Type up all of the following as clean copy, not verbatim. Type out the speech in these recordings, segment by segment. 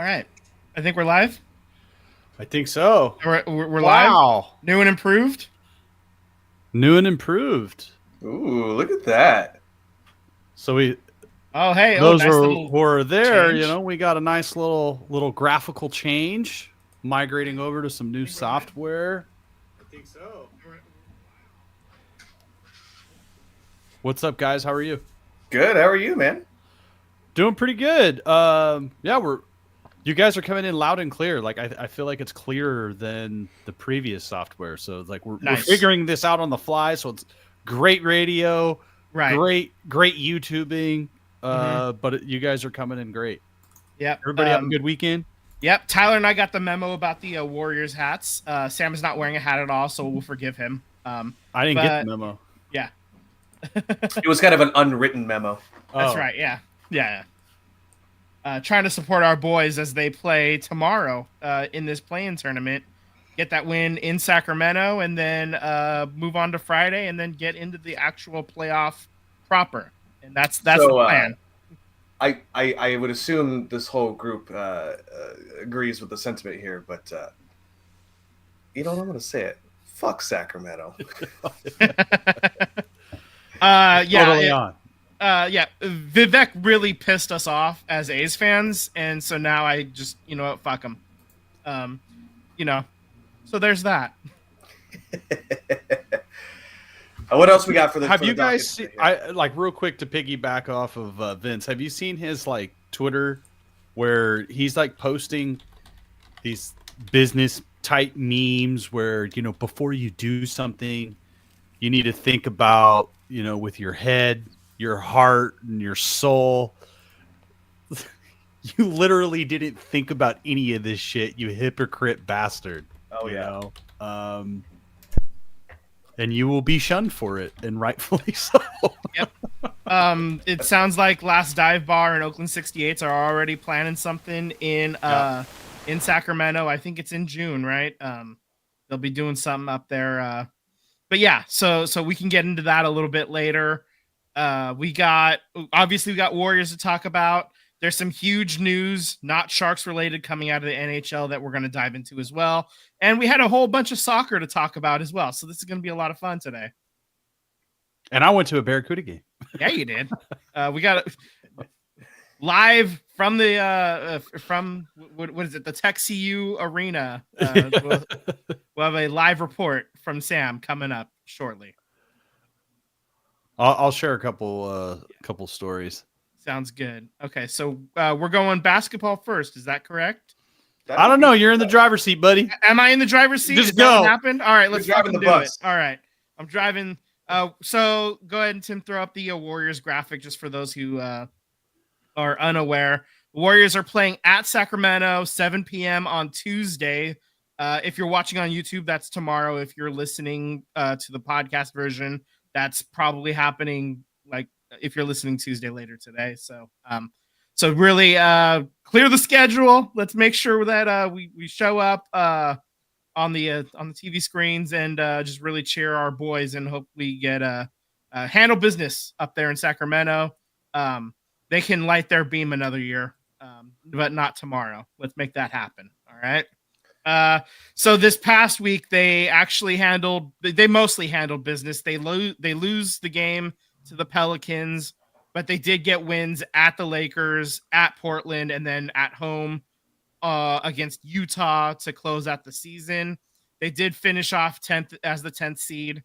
All right. I think we're live. I think so. We're live. Wow. New and improved. New and improved. Ooh, look at that. So we Oh, hey. Oh, those nice who little are there, change. we got a nice little graphical change, migrating over to some new software. I think so. What's up, guys? How are you? Good. How are you, man? Doing pretty good. You guys are coming in loud and clear. Like I feel like it's clearer than the previous software. So it's like we're Nice. figuring this out on the fly. So it's great radio, Right. great YouTubing. But you guys are coming in great. Yep. Everybody have a good weekend. Yep. Tyler and I got the memo about the Warriors hats. Sam is not wearing a hat at all, so we'll forgive him. I didn't get the memo. Yeah. It was kind of an unwritten memo. That's right. Yeah. Yeah. Trying to support our boys as they play tomorrow in this play-in tournament. Get that win in Sacramento, and then move on to Friday, and then get into the actual playoff proper. And that's the plan. I would assume this whole group agrees with the sentiment here, but I'm going to say it. Fuck Sacramento. Totally on. Vivek really pissed us off as A's fans, and so now I just, fuck him. So there's that. What else we got for the? Have you guys seen? Real quick to piggyback off of Vince. Have you seen his Twitter, where he's posting these business type memes where before you do something, you need to think about with your head, your heart, and your soul. You literally didn't think about any of this shit, you hypocrite bastard. Oh yeah. And you will be shunned for it, and rightfully so. Yep. It sounds like Last Dive Bar and Oakland 68s are already planning something in Sacramento. I think it's in June, right? They'll be doing something up there. But yeah, so we can get into that a little bit later. We got Warriors to talk about. There's some huge news, not Sharks related, coming out of the NHL that we're going to dive into as well. And we had a whole bunch of soccer to talk about as well. So this is going to be a lot of fun today. And I went to a Barracuda game. Yeah, you did. We got live from the what is it? The Tech CU Arena. We'll have a live report from Sam coming up shortly. I'll share a couple stories. Sounds good. Okay, so we're going basketball first. Is that correct? I don't know. You're in the driver's seat, buddy. Am I in the driver's seat? Just go. What happened? All right, let's driving the do bus. it. All right, I'm driving. So go ahead and Tim, throw up the Warriors graphic just for those who are unaware. Warriors are playing at Sacramento, 7 p.m. on Tuesday. If you're watching on YouTube, that's tomorrow. If you're listening to the podcast version, that's probably happening if you're listening Tuesday later today. So really clear the schedule. Let's make sure that we show up on the TV screens and just really cheer our boys and hope we get handle business up there in Sacramento. They can light their beam another year, but not tomorrow. Let's make that happen. All right. So this past week they mostly handled business. They lose the game to the Pelicans, but they did get wins at the Lakers, at Portland, and then at home against Utah to close out the season. They did finish off 10th as the 10th seed,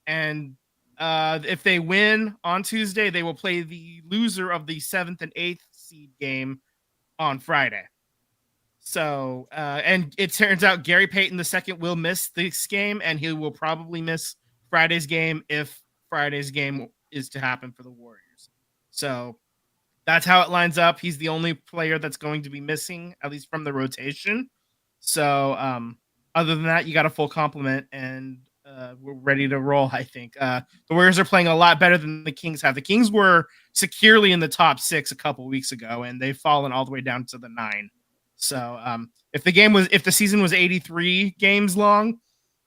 and if they win on Tuesday, they will play the loser of the 7th and 8th seed game on Friday. So, and it turns out Gary Payton II will miss this game, and he will probably miss Friday's game if Friday's game is to happen for the Warriors. So that's how it lines up. He's the only player that's going to be missing, at least from the rotation. So other than that, you got a full complement, and we're ready to roll, I think. The Warriors are playing a lot better than the Kings have. The Kings were securely in the top 6 a couple weeks ago, and they've fallen all the way down to the 9. So if the season was 83 games long,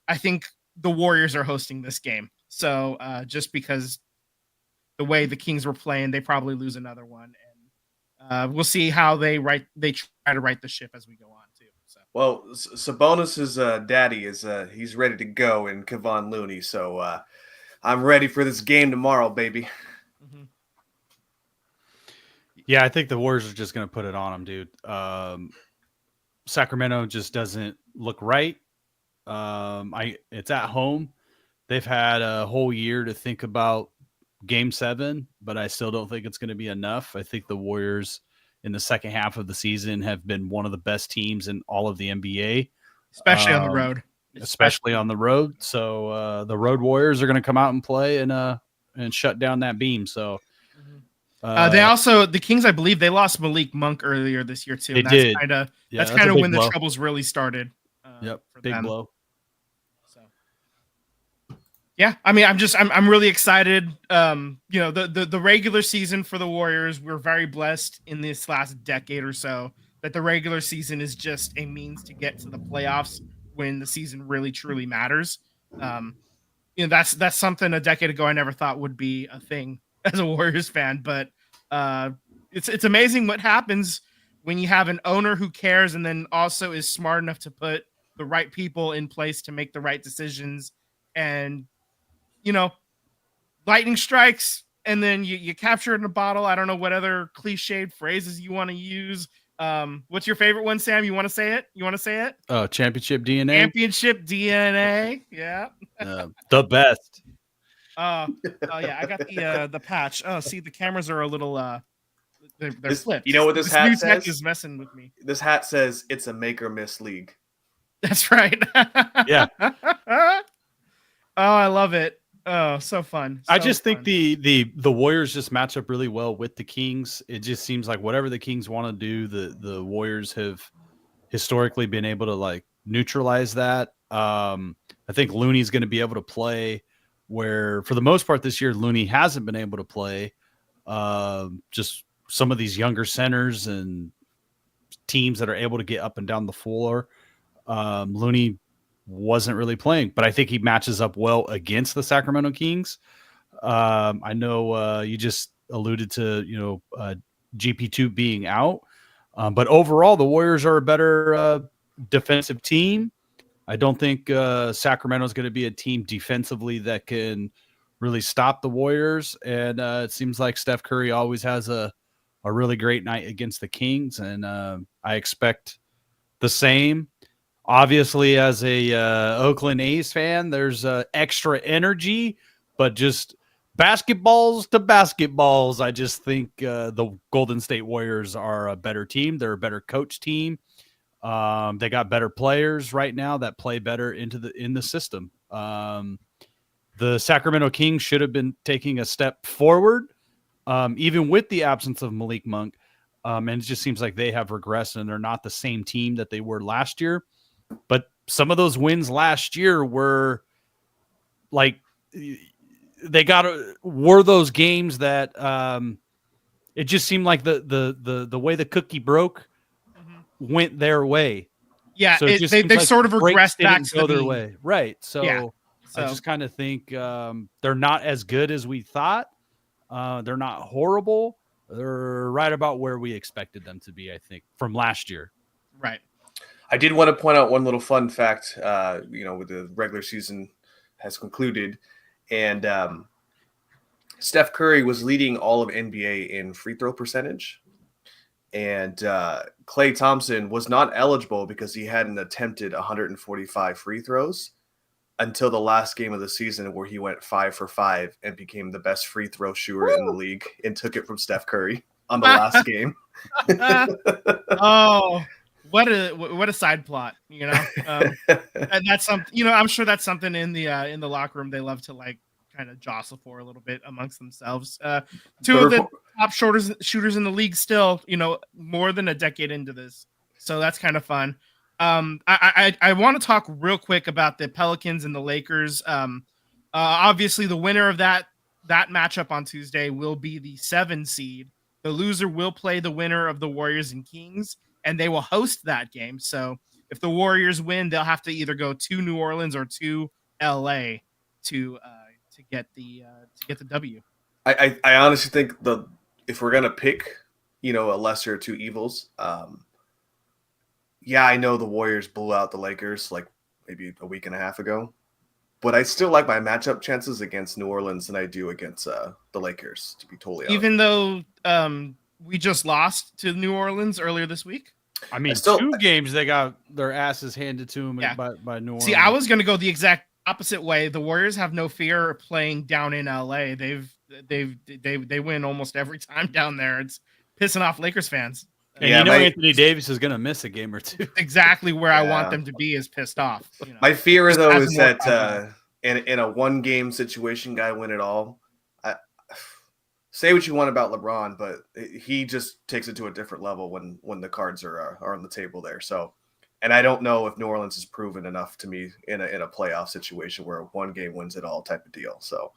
I think the Warriors are hosting this game. So just because the way the Kings were playing, they probably lose another one. we'll see how they try to right the ship as we go on too. So Well, Sabonis's daddy is he's ready to go in Kevon Looney, so I'm ready for this game tomorrow, baby. mm-hmm. Yeah, I think the Warriors are just going to put it on them, dude. Sacramento just doesn't look right. It's at home. They've had a whole year to think about Game 7, but I still don't think it's going to be enough. I think the Warriors in the second half of the season have been one of the best teams in all of the NBA, especially on the road. especially on the road. So the Road Warriors are going to come out and play and shut down that beam. So they also the Kings, I believe, they lost Malik Monk earlier this year too. They And did. That's a kind of big when blow. the troubles really started. Yep, for big them. blow. So, yeah, I mean, I'm really excited. The regular season for the Warriors, we're very blessed in this last decade or so that the regular season is just a means to get to the playoffs when the season really truly matters. That's something a decade ago I never thought would be a thing as a Warriors fan, but it's amazing what happens when you have an owner who cares and then also is smart enough to put the right people in place to make the right decisions. And lightning strikes and then you capture it in a bottle. I don't know what other cliched phrases you want to use. What's your favorite one, Sam? You want to say it? Oh, championship DNA. Championship DNA. Yeah. The best. Oh yeah, I got the patch. Oh, see, the cameras are a little they're flipped. You know what this hat new says? tech is messing with me. This hat says it's a make or miss league. That's right. Yeah. Oh, I love it. Oh, so fun. I just think the Warriors just match up really well with the Kings. It just seems like whatever the Kings want to do, the Warriors have historically been able to like neutralize that. I think Looney's going to be able to play where for the most part this year Looney hasn't been able to play. Just some of these younger centers and teams that are able to get up and down the floor. Looney wasn't really playing, but I think he matches up well against the Sacramento Kings. I know you just alluded to, GP2 being out, but overall the Warriors are a better defensive team. I don't think Sacramento is going to be a team defensively that can really stop the Warriors. And it seems like Steph Curry always has a really great night against the Kings. And I expect the same. Obviously, as a Oakland A's fan, there's extra energy, but just basketballs to basketballs. I just think the Golden State Warriors are a better team. They're a better coach team. They got better players right now that play better in the system. The Sacramento Kings should have been taking a step forward, even with the absence of Malik Monk. And it just seems like they have regressed and they're not the same team that they were last year. But some of those wins last year were like were those games that it just seemed like the way the cookie broke went their way. Yeah, so they've like sort of regressed back to go their way, right? So, yeah, I just kind of think they're not as good as we thought. They're not horrible. They're right about where we expected them to be, I think, from last year. Right. I did want to point out one little fun fact. With the regular season has concluded, and Steph Curry was leading all of NBA in free throw percentage, and Klay Thompson was not eligible because he hadn't attempted 145 free throws until the last game of the season, where he went 5 for 5 and became the best free throw shooter in the league and took it from Steph Curry on the last game. Oh. What a side plot, and that's something, I'm sure that's something in the locker room they love to like kind of jostle for a little bit amongst themselves. Two of the top shooters in the league still, more than a decade into this. So that's kind of fun. I want to talk real quick about the Pelicans and the Lakers. Obviously the winner of that matchup on Tuesday will be the 7 seed. The loser will play the winner of the Warriors and Kings, and they will host that game. So if the Warriors win, they'll have to either go to New Orleans or to LA to get the W. I honestly think if we're gonna pick, a lesser of two evils. Yeah, I know the Warriors blew out the Lakers like maybe a week and a half ago, but I still like my matchup chances against New Orleans than I do against the Lakers, to be totally honest. Even though we just lost to New Orleans earlier this week. I mean, 2 games they got their asses handed to them by New Orleans. See, I was going to go the exact opposite way. The Warriors have no fear of playing down in LA. They win almost every time down there. It's pissing off Lakers fans. And Anthony Davis is going to miss a game or two. Exactly where I want them to be is pissed off. My fear, though, is that in a one-game situation, guy win it all. Say what you want about LeBron, but he just takes it to a different level when the cards are on the table there. So, and I don't know if New Orleans is proven enough to me in a playoff situation where one game wins it all type of deal. So,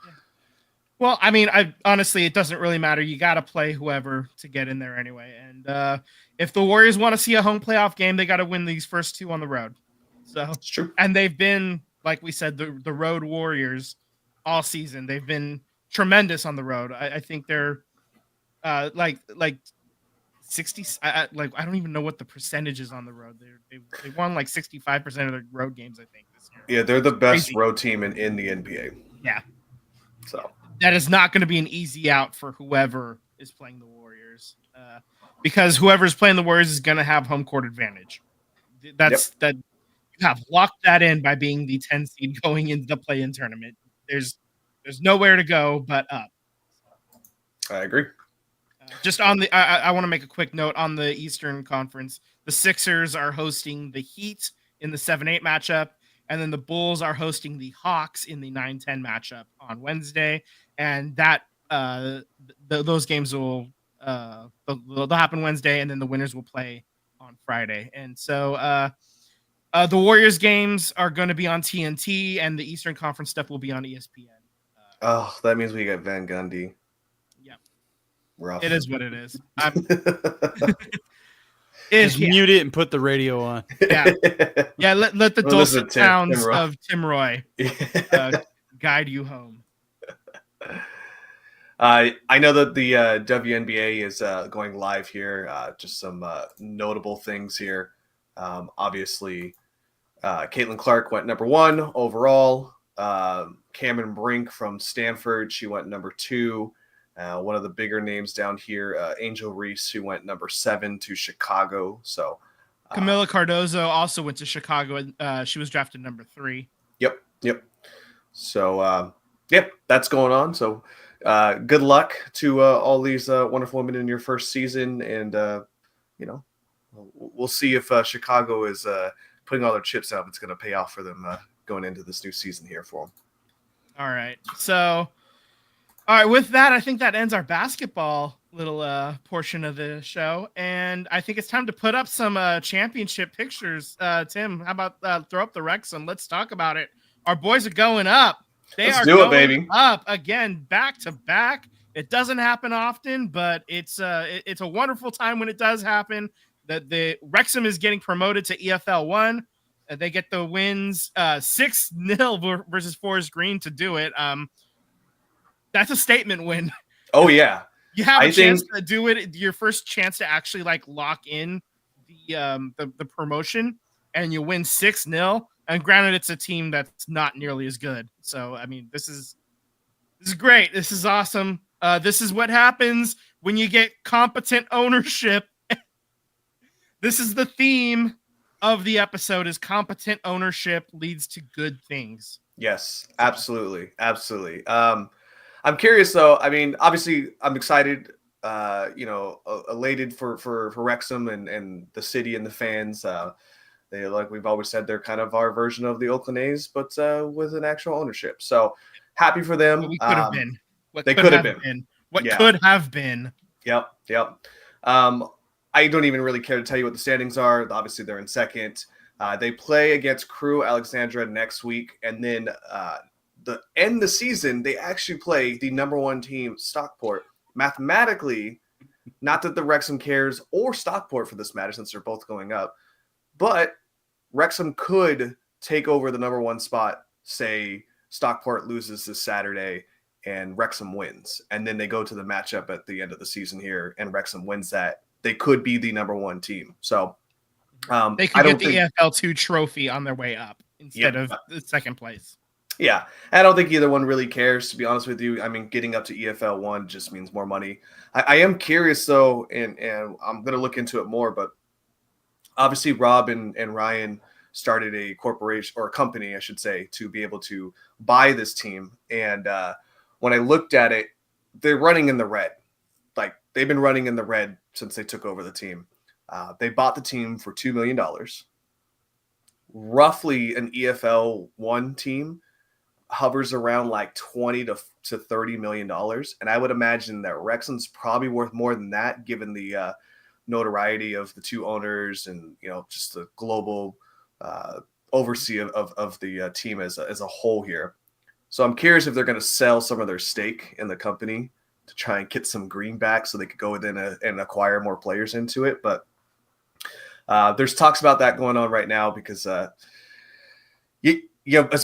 well, I mean, honestly, it doesn't really matter. You got to play whoever to get in there anyway. And if the Warriors want to see a home playoff game, they got to win these first 2 on the road. So it's true. And they've been, like we said, the road Warriors all season. They've been tremendous on the road. I think they're like 60. I don't even know what the percentage is on the road. They won like 65% of their road games, I think, this year. Yeah, they're the best road team in the NBA. Yeah. So that is not going to be an easy out for whoever is playing the Warriors, because whoever's playing the Warriors is going to have home court advantage. That you have locked that in by being the 10 seed going into the play-in tournament. There's nowhere to go but up. I agree. Just on the, I want to make a quick note on the Eastern Conference. The Sixers are hosting the Heat in the 7-8 matchup, and then the Bulls are hosting the Hawks in the 9-10 matchup on Wednesday. And that those games will they'll happen Wednesday, and then the winners will play on Friday. And so the Warriors games are going to be on TNT, and the Eastern Conference stuff will be on ESPN. That means we got Van Gundy. Yeah. Rough. It is what it is. Just mute it and put the radio on. Yeah. Yeah, let the dulcet sounds of Tim Roy guide you home. I know that the WNBA is going live here. Just some notable things here. Obviously, Caitlin Clark went number 1 overall. Cameron Brink from Stanford, she went number 2. One of the bigger names down here, Angel Reese, who went number 7 to Chicago. So Camila Cardozo also went to Chicago. She was drafted number 3. Yep. So that's going on. So good luck to all these wonderful women in your first season, and we'll see if Chicago is putting all their chips out. It's going to pay off for them going into this new season here for them. All right. So, all right. With that, I think that ends our basketball little portion of the show, and I think it's time to put up some championship pictures. Tim, how about throw up the Wrexham? Let's talk about it. Our boys are going up. Let's do it, baby. Up again, back to back. It doesn't happen often, but it's a wonderful time when it does happen. The Wrexham is getting promoted to EFL 1. They get the wins 6-0 versus Forest Green to do it. That's a statement win. Oh yeah, you have a chance to do it. Your first chance to actually lock in the promotion, and you win 6-0. And granted, it's a team that's not nearly as good. So I mean, this is great. This is awesome. This is what happens when you get competent ownership. This is the theme of the episode: is competent ownership leads to good things. Yes, absolutely. I'm curious though. I mean, obviously I'm excited, elated for Wrexham and the city and the fans. They, like we've always said, they're kind of our version of the Oakland A's, but with an actual ownership. So happy for them. What we could have been. What they could have been. What could have been. Yep. I don't even really care to tell you what the standings are. Obviously, they're in second. They play against Crew Alexandra next week, and then the end the season, they actually play the number 1 team, Stockport. Mathematically, not that the Wrexham cares, or Stockport for this matter, since they're both going up, but Wrexham could take over the number 1 spot. Say Stockport loses this Saturday, and Wrexham wins, and then they go to the matchup at the end of the season here, and Wrexham wins that, they could be the number one team. So They I could don't get the think, EFL2 trophy on their way up instead yeah, of the second place. yeah, I don't think either one really cares, to be honest with you. I mean, getting up to EFL1 just means more money. I am curious though, and I'm gonna look into it more, but obviously Rob and Ryan started a corporation, or a company, I should say, to be able to buy this team. And when I looked at it, they're running in the red. Like, they've been running in the red since they took over the team. They bought the team for $2 million. Roughly an EFL1 team hovers around like 20 to $30 million. And I would imagine that Wrexham's probably worth more than that, given the notoriety of the two owners and, just the global oversee of the team as a whole here. So I'm curious if they're going to sell some of their stake in the company to try and get some greenback so they could go within and acquire more players into it. But there's talks about that going on right now because as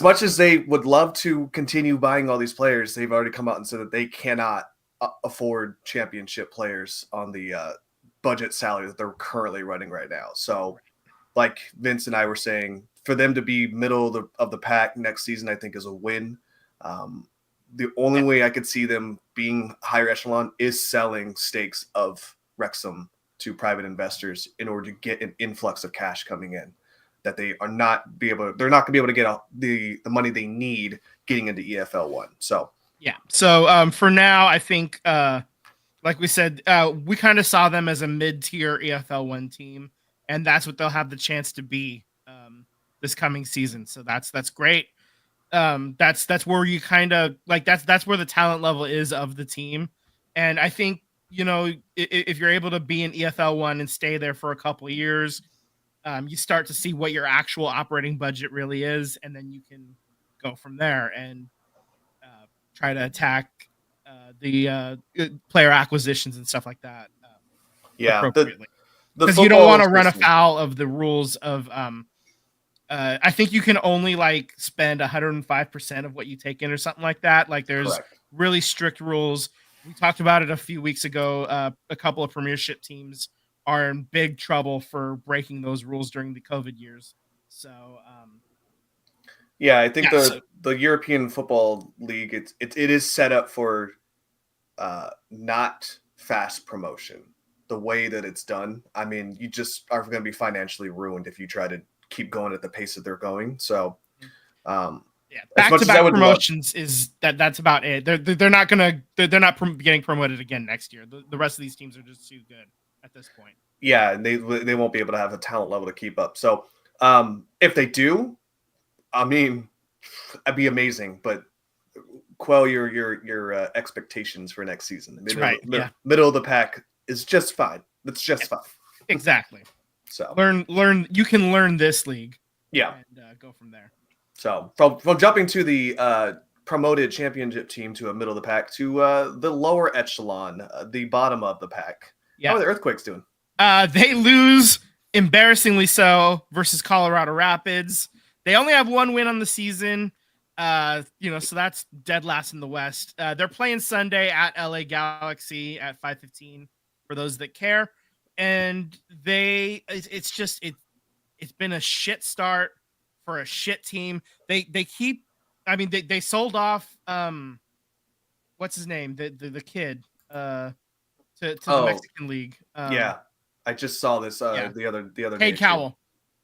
much as they would love to continue buying all these players, they've already come out and said that they cannot afford championship players on the budget salary that they're currently running right now. So like Vince and I were saying, for them to be middle of the pack next season, I think is a win. The only way I could see them being higher echelon is selling stakes of Wrexham to private investors in order to get an influx of cash coming in that they're not gonna be able to get the money they need getting into EFL1. So yeah. So for now, I think like we said, we kind of saw them as a mid-tier EFL1 team, and that's what they'll have the chance to be this coming season. So that's great. That's where you kind of like that's where the talent level is of the team, and I think if you're able to be in EFL1 and stay there for a couple of years, you start to see what your actual operating budget really is, and then you can go from there and try to attack the player acquisitions and stuff like that appropriately. Because you don't want to run afoul of the rules of I think you can only like spend 105% of what you take in or something like that. Like there's correct. Really strict rules. We talked about it a few weeks ago. A couple of Premiership teams are in big trouble for breaking those rules during the COVID years. So I think the European Football League, it is set up for not fast promotion. The way that it's done, I mean, you just are going to be financially ruined if you try to keep going at the pace that they're going. So back-to-back promotions is that's about it. They're not getting promoted again next year. The rest of these teams are just too good at this point. Yeah, and they won't be able to have a talent level to keep up. So if they do, I mean, that'd be amazing. But quell your expectations for next season. Middle of the pack is just fine. That's just fine. Exactly. So learn. You can learn this league. Yeah, and go from there. So from jumping to the promoted championship team to a middle of the pack to the lower echelon, the bottom of the pack. Yeah. How are the Earthquakes doing? They lose embarrassingly so versus Colorado Rapids. They only have one win on the season. So that's dead last in the West. They're playing Sunday at LA Galaxy at 5:15 for those that care. And it's been a shit start for a shit team. They sold off what's his name? The kid to the Mexican League. I just saw this the other day. Cade Cowell.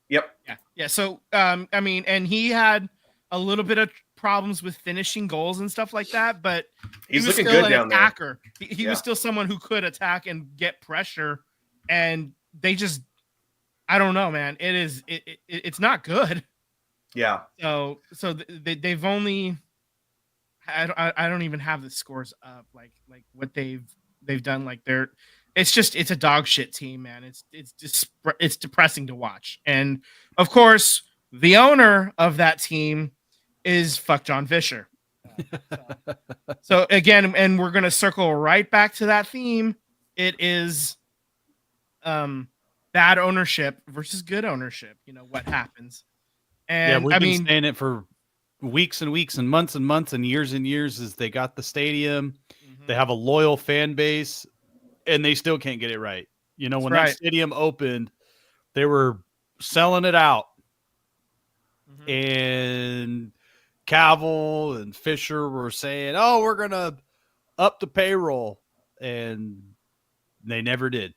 Yep. Yeah. So and he had a little bit of problems with finishing goals and stuff like that, but he's was looking still good an down attacker. there. He was still someone who could attack and get pressure, and they just, I don't know, man. It's not good. Yeah. So they've only, I don't even have the scores up, like what they've done. Like it's a dog shit team, man. It's depressing to watch. And of course, the owner of that team is fuck John Fisher. So again, and we're going to circle right back to that theme. It is bad ownership versus good ownership. What happens. And we've been saying it for weeks and weeks and months and years is they got the stadium, Mhm. they have a loyal fan base, and they still can't get it right. You know, That's when right. that stadium opened, they were selling it out, Mhm. and Cavill and Fisher were saying, "Oh, we're gonna up the payroll," and they never did.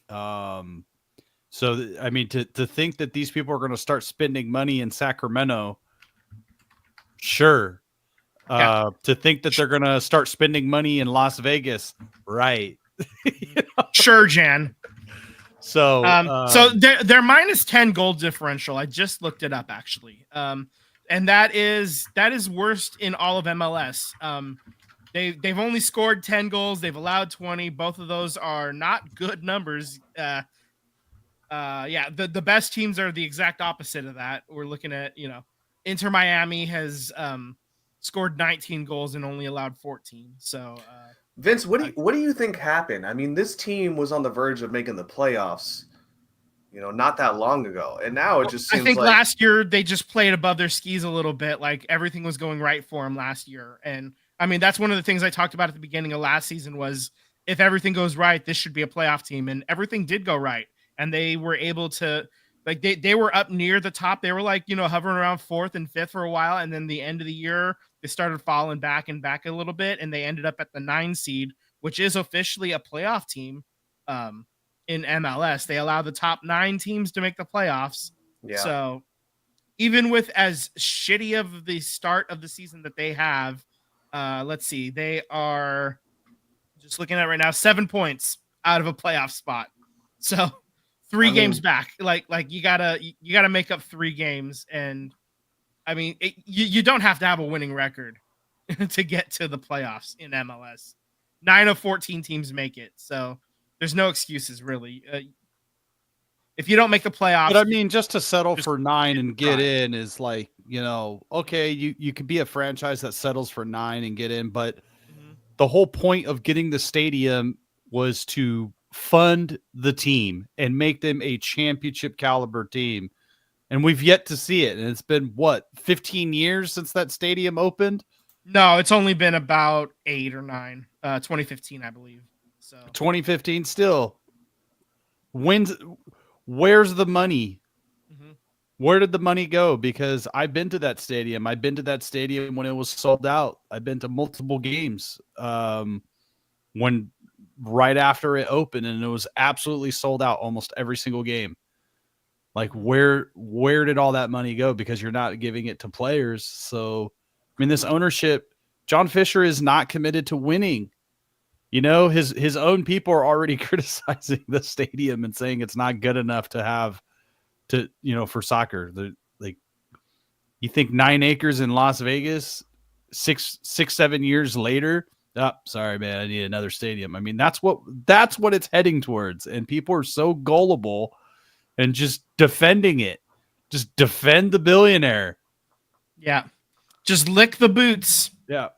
So I mean, to think that these people are going to start spending money in Sacramento, sure. Yeah. To think that they're going to start spending money in Las Vegas, right? Sure, Jan. So, So they're minus 10 goal differential. I just looked it up actually. And that is worst in all of MLS. They've only scored 10 goals. They've allowed 20. Both of those are not good numbers. Yeah, the best teams are the exact opposite of that. We're looking at, Inter Miami has scored 19 goals and only allowed 14. So Vince, what do you think happened? I mean, this team was on the verge of making the playoffs, not that long ago, and now it just I seems think like last year they just played above their skis a little bit. Like everything was going right for them last year. And I mean, that's one of the things I talked about at the beginning of last season was if everything goes right, this should be a playoff team. And everything did go right. And they were able to, like, they were up near the top. They were like, hovering around fourth and fifth for a while. And then the end of the year, they started falling back and back a little bit. And they ended up at the 9 seed, which is officially a playoff team. In MLS. They allow the top 9 teams to make the playoffs. yeah. So even with as shitty of the start of the season that they have, let's see, they are just looking at right now 7 points out of a playoff spot. So 3 games back. Like you gotta make up 3 games, and I mean you don't have to have a winning record to get to the playoffs in MLS. 9 of 14 teams make it, so there's no excuses really. If you don't make the playoffs, but I mean, just to settle for 9 and get try. in is like, okay, you could be a franchise that settles for 9 and get in, but the whole point of getting the stadium was to fund the team and make them a championship caliber team. And we've yet to see it. And it's been 15 years since that stadium opened? No, it's only been about 8 or 9. 2015, I believe. So 2015 still. Where's the money? Where did the money go? Because I've been to that stadium. I've been to that stadium when it was sold out. I've been to multiple games when right after it opened, and it was absolutely sold out almost every single game. Like where did all that money go? Because you're not giving it to players. So, I mean, this ownership, John Fisher is not committed to winning. His own people are already criticizing the stadium and saying it's not good enough to have for soccer. Like, you think 9 acres in Las Vegas, 7 years later? Oh, sorry, man, I need another stadium. I mean, that's what it's heading towards, and people are so gullible and just defending it. Just defend the billionaire. yeah, just lick the boots. Yeah,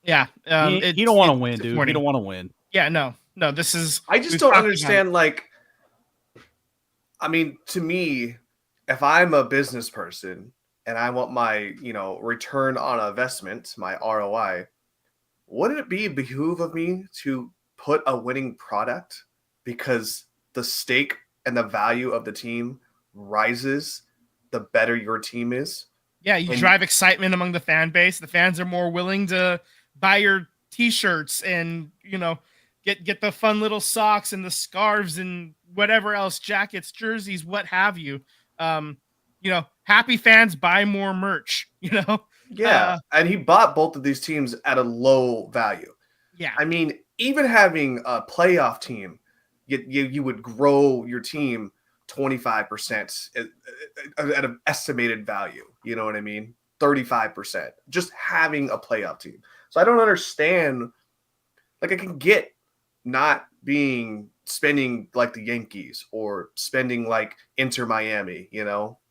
yeah. He don't want to win, dude. He don't want to win. Yeah, no. This is. I just don't understand. Like, I mean, to me, if I'm a business person and I want my, return on investment, my ROI, wouldn't it be behoove of me to put a winning product because the stake and the value of the team rises the better your team is? Yeah, you drive excitement among the fan base. The fans are more willing to buy your t-shirts and, get the fun little socks and the scarves and whatever else, jackets, jerseys, what have you. Happy fans buy more merch, Yeah, and he bought both of these teams at a low value. Yeah. I mean, even having a playoff team, you would grow your team 25% at an estimated value. You know what I mean? 35%. Just having a playoff team. So I don't understand. Like, I can get not spending like the Yankees or spending like Inter Miami,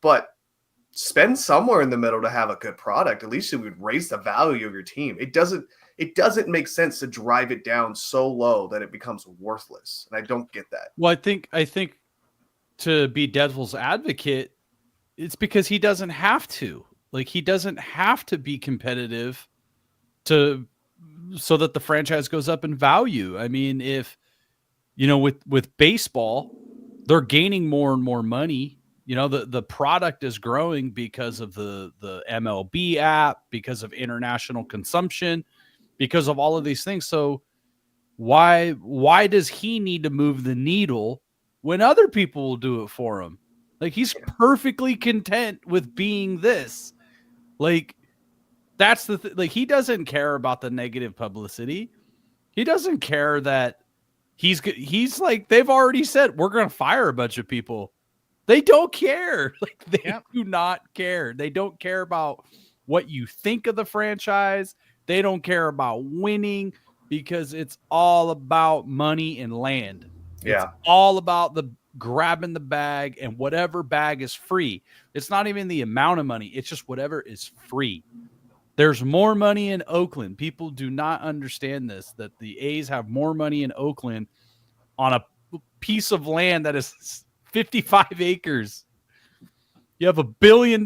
but spend somewhere in the middle to have a good product. At least it would raise the value of your team. It doesn't make sense to drive it down so low that it becomes worthless. And I don't get that. Well, I think to be devil's advocate, it's because he doesn't have to. Like, he doesn't have to be competitive so that the franchise goes up in value. I mean, if with baseball, they're gaining more and more money. The product is growing because of the MLB app, because of international consumption, because of all of these things. So why does he need to move the needle when other people will do it for him? Like, he's perfectly content with being this. Like, that's like, he doesn't care about the negative publicity. He doesn't care that he's like, they've already said we're going to fire a bunch of people. They don't care. Like, they do not care. They don't care about what you think of the franchise. They don't care about winning, because it's all about money and land. Yeah. It's all about the grabbing the bag, and whatever bag is free. It's not even the amount of money. It's just whatever is free. There's more money in Oakland. People do not understand this, that the A's have more money in Oakland on a piece of land that is 55 acres. You have $1 billion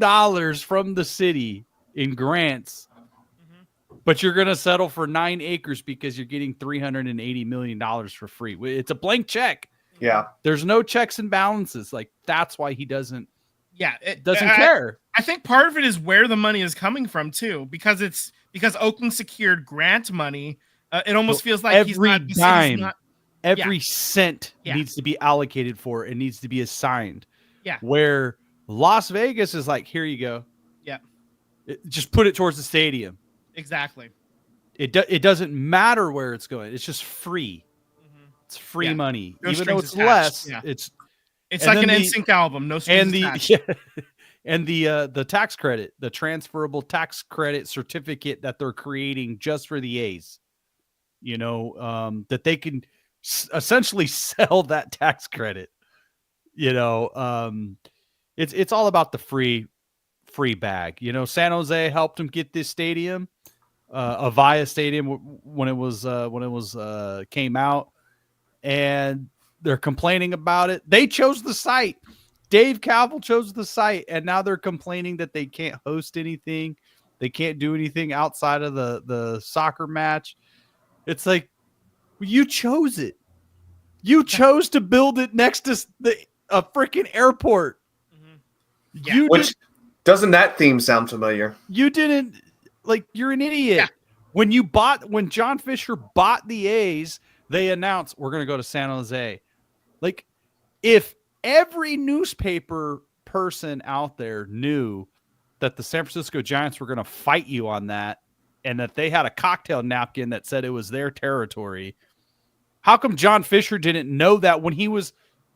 from the city in grants, but you're going to settle for 9 acres because you're getting $380 million for free. It's a blank check. Yeah. There's no checks and balances. Like, that's why he doesn't doesn't care. I think part of it is where the money is coming from too, because Oakland secured grant money. It almost feels like every cent needs to be allocated for. It needs to be assigned. Yeah. Where Las Vegas is like, here you go. Yeah. Just put it towards the stadium. Exactly. It doesn't matter where it's going. It's just free. Mm-hmm. It's free money. No even though it's attached. less. It's like an NSYNC album. No strings attached. And the tax credit, the transferable tax credit certificate that they're creating just for the A's, that they can essentially sell that tax credit. It's all about the free bag. San Jose helped them get this stadium, Avaya Stadium, when it was came out, and they're complaining about it. They chose the site. Dave Cavill chose the site, and now they're complaining that they can't host anything. They can't do anything outside of the soccer match. It's like, you chose it. You chose to build it next to a freaking airport. Mm-hmm. Yeah. Doesn't that theme sound familiar? You didn't, like, you're an idiot. Yeah. When John Fisher bought the A's, they announced, we're going to go to San Jose. Like, if every newspaper person out there knew that the San Francisco Giants were going to fight you on that, and that they had a cocktail napkin that said it was their territory, how come John Fisher didn't know that when he was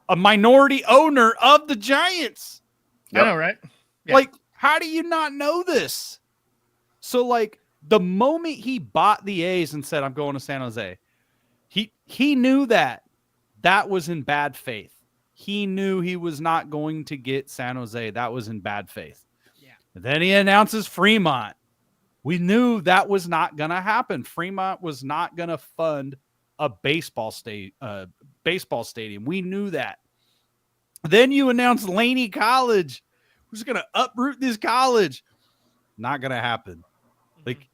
a minority owner of the Giants? Yep. I know, right? Yeah. Like, how do you not know this? So, like, the moment he bought the A's and said, I'm going to San Jose, he knew that was in bad faith. He knew he was not going to get San Jose. That was in bad faith. Yeah. And then he announces Fremont. We knew that was not going to happen. Fremont was not going to fund a baseball stadium. We knew that. Then you announce Laney College. Who's going to uproot this college? Not going to happen. Mm-hmm. Like,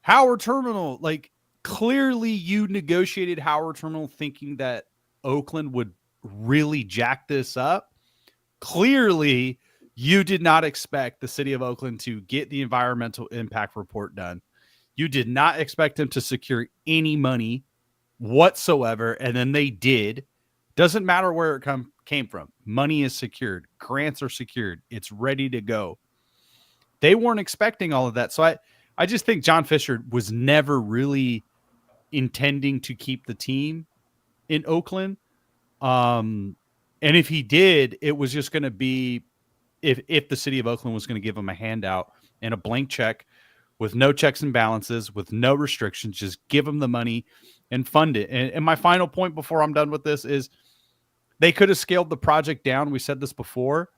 Howard Terminal, like, clearly you negotiated Howard Terminal thinking that Oakland would really jack this up. Clearly, you did not expect the city of Oakland to get the environmental impact report done. You did not expect them to secure any money whatsoever, and then they did. Doesn't matter where it came from. Money is secured. Grants are secured. It's ready to go. They weren't expecting all of that. So I just think John Fisher was never really intending to keep the team in Oakland. And if he did, it was just going to be if the city of Oakland was going to give him a handout and a blank check with no checks and balances, with no restrictions, just give him the money and fund it. And my final point before I'm done with this is they could have scaled the project down. We said this before,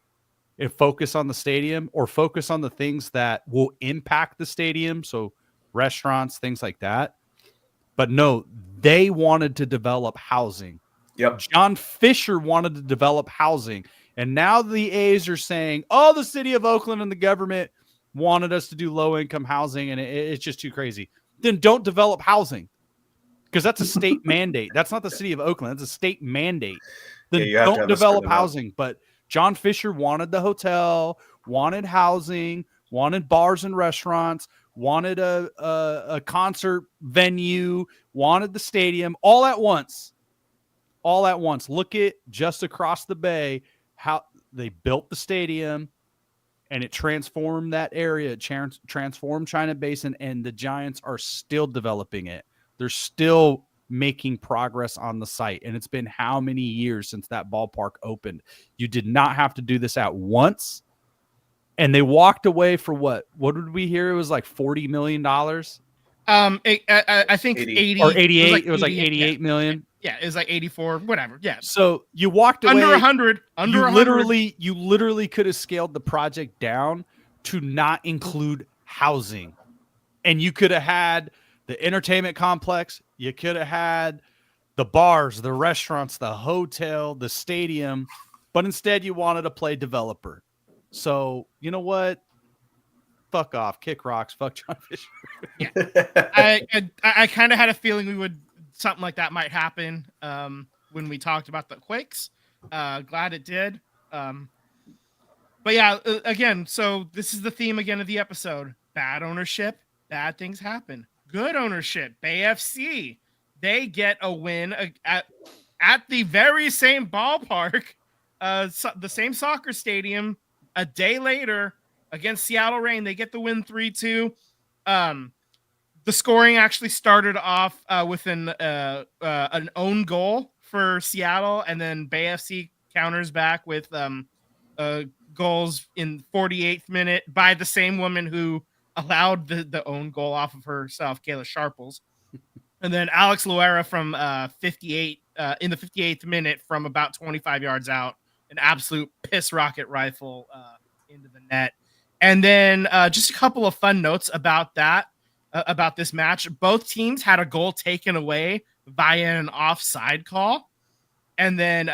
and focus on the stadium or focus on the things that will impact the stadium. So restaurants, things like that. But no, they wanted to develop housing. Yep. John Fisher wanted to develop housing. And now the A's are saying, oh, the city of Oakland and the government, wanted us to do low income housing, and it's just too crazy. Then don't develop housing, because that's a state mandate. That's not the city of Oakland. That's a state mandate. Then you have to don't have a certain develop amount. housing. But John Fisher wanted the hotel, wanted housing, wanted bars and restaurants, wanted a concert venue, wanted the stadium, all at once. All at once. Look at just across the bay how they built the stadium, and it transformed that area. It transformed China Basin, and the Giants are still developing it. They're still making progress on the site, and it's been how many years since that ballpark opened? You did not have to do this at once, and they walked away for what? What did we hear? It was like $40 million or I think 80 88. It was like 88, 88 million. Yeah, it was like 84, whatever. Yeah. So you walked away Under 100. Under you 100. literally could have scaled the project down to not include housing, and you could have had the entertainment complex. You could have had the bars, the restaurants, the hotel, the stadium, but instead you wanted to play developer. So you know what? Fuck off, kick rocks, fuck John Fisher. I kind of had a feeling something like that might happen when we talked about the Quakes. Glad it did. But yeah, again, so this is the theme again of the episode. Bad ownership, bad things happen. Good ownership, BFC. They get a win at the very same ballpark, the same soccer stadium, a day later against Seattle Reign. They get the win 3-2. The scoring actually started off with an own goal for Seattle, and then BFC counters back with goals in 48th minute by the same woman who allowed the own goal off of herself, Kayla Sharples. And then Alex Loera from 58 in the 58th minute from about 25 yards out, an absolute piss rocket rifle into the net. And then just a couple of fun notes about that. About this match, both teams had a goal taken away via an offside call, and then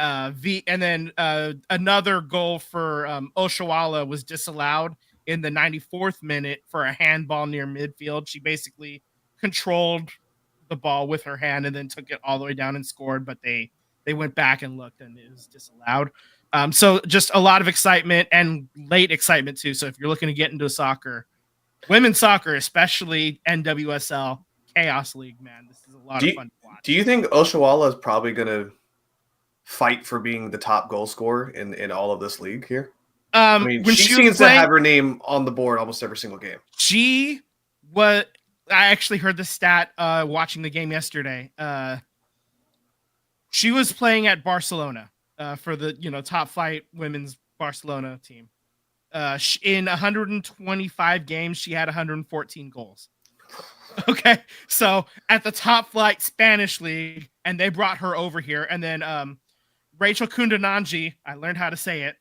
another goal for Oshawa was disallowed in the 94th minute for a handball near midfield. She basically controlled the ball with her hand and then took it all the way down and scored, but they went back and looked and it was disallowed. So just a lot of excitement and late excitement too. So if you're looking to get into soccer, women's soccer, especially NWSL Chaos League, man, this is a lot of fun to watch. Do you think Oshawa is probably going to fight for being the top goal scorer in all of this league here? I mean, she seems to have her name on the board almost every single game. I actually heard the stat watching the game yesterday. She was playing at Barcelona for the top flight women's Barcelona team. In 125 games, she had 114 goals. Okay, so at the top flight Spanish league, and they brought her over here. And then Rachel Kundananji, I learned how to say it,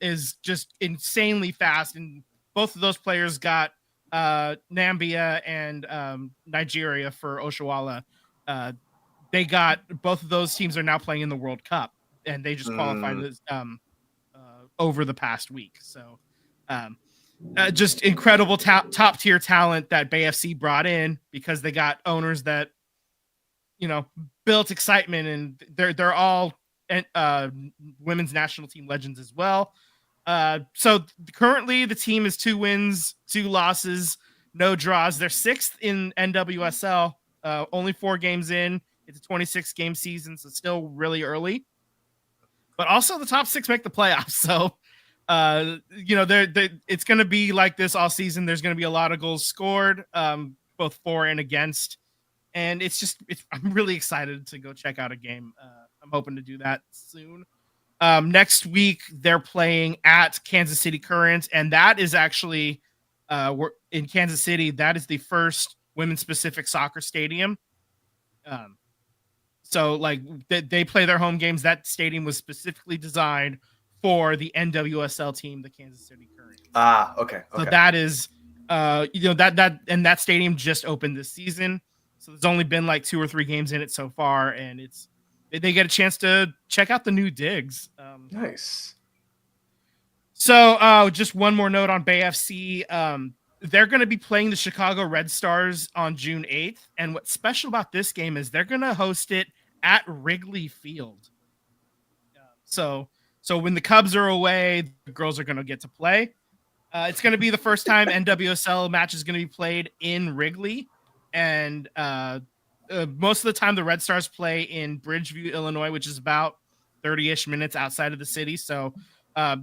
is just insanely fast. And both of those players got Nambia and Nigeria for Oshawa. They got both of those teams are now playing in the World Cup, and they just qualified as, over the past week. So just incredible top tier talent that BFC brought in because they got owners that built excitement, and they're all women's national team legends as well. So currently the team is 2 wins, 2 losses, no draws. They're 6th in NWSL, only 4 games in. It's a 26 game season, so still really early. But also the top 6 make the playoffs, so it's going to be like this all season. There's going to be a lot of goals scored, both for and against. And I'm really excited to go check out a game. I'm hoping to do that soon. Next week, they're playing at Kansas City Current, and that is actually we're in Kansas City. That is the first women's specific soccer stadium. So like they play their home games. That stadium was specifically designed for the NWSL team, the Kansas City Current. Okay. So that is, that stadium just opened this season. So there's only been like 2 or 3 games in it so far, and they get a chance to check out the new digs. Nice. So just one more note on Bay FC. They're going to be playing the Chicago Red Stars on June 8th. And what's special about this game is they're going to host it at Wrigley Field. So when the Cubs are away, the girls are going to get to play. It's going to be the first time NWSL match is going to be played in Wrigley. And most of the time, the Red Stars play in Bridgeview, Illinois, which is about 30-ish minutes outside of the city. So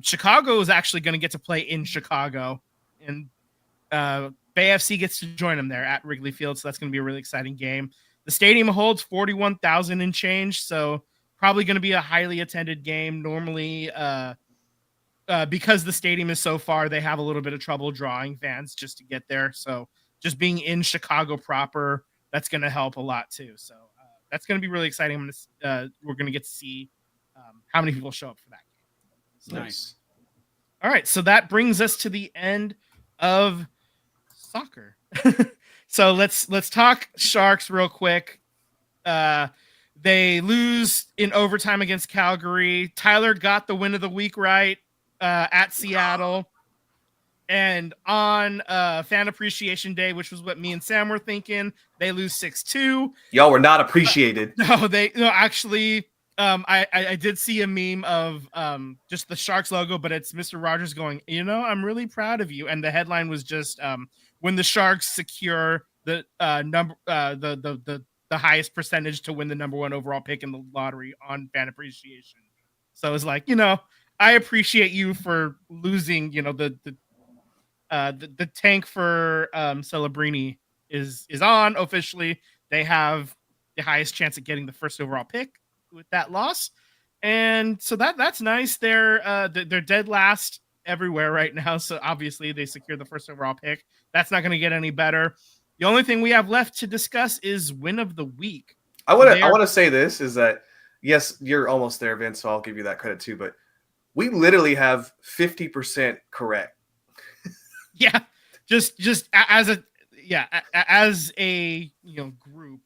Chicago is actually going to get to play in Chicago. And Bay FC gets to join them there at Wrigley Field. So that's going to be a really exciting game. The stadium holds 41,000 and change. So probably going to be a highly attended game. Normally, because the stadium is so far, they have a little bit of trouble drawing fans just to get there. So just being in Chicago proper, that's going to help a lot too. So that's going to be really exciting. We're going to get to see how many people show up for that game. So, nice. All right. So that brings us to the end of soccer. So let's talk Sharks real quick. They lose in overtime against Calgary. Tyler got the win of the week right at Seattle. And on Fan Appreciation Day, which was what me and Sam were thinking, they lose 6-2. Y'all were not appreciated. Actually, I did see a meme of just the Sharks logo, but it's Mr. Rogers going, I'm really proud of you. And the headline was just when the Sharks secure the the highest percentage to win the number 1 overall pick in the lottery on Fan Appreciation. So it's like, I appreciate you for losing, the tank for Celebrini is on officially. They have the highest chance at getting the first overall pick with that loss. And so that's nice. They're dead last everywhere right now. So obviously they secure the first overall pick. That's not going to get any better. The only thing we have left to discuss is win of the week. I want to say this is that, yes, you're almost there, Vince, so I'll give you that credit too. But we literally have 50% correct. Yeah, just as a group,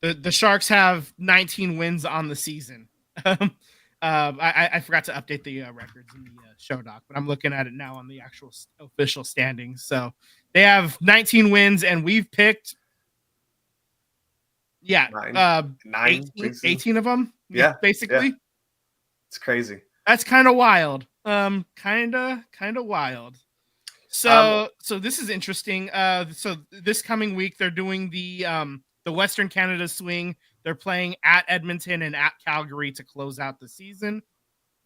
the Sharks have 19 wins on the season. I forgot to update the records in the show doc, but I'm looking at it now on the actual official standings. So they have 19 wins, and we've picked nine 18 of them. Yeah, basically. Yeah. It's crazy. That's kind of wild. Kind of wild. So this is interesting. So this coming week they're doing the Western Canada swing. They're playing at Edmonton and at Calgary to close out the season.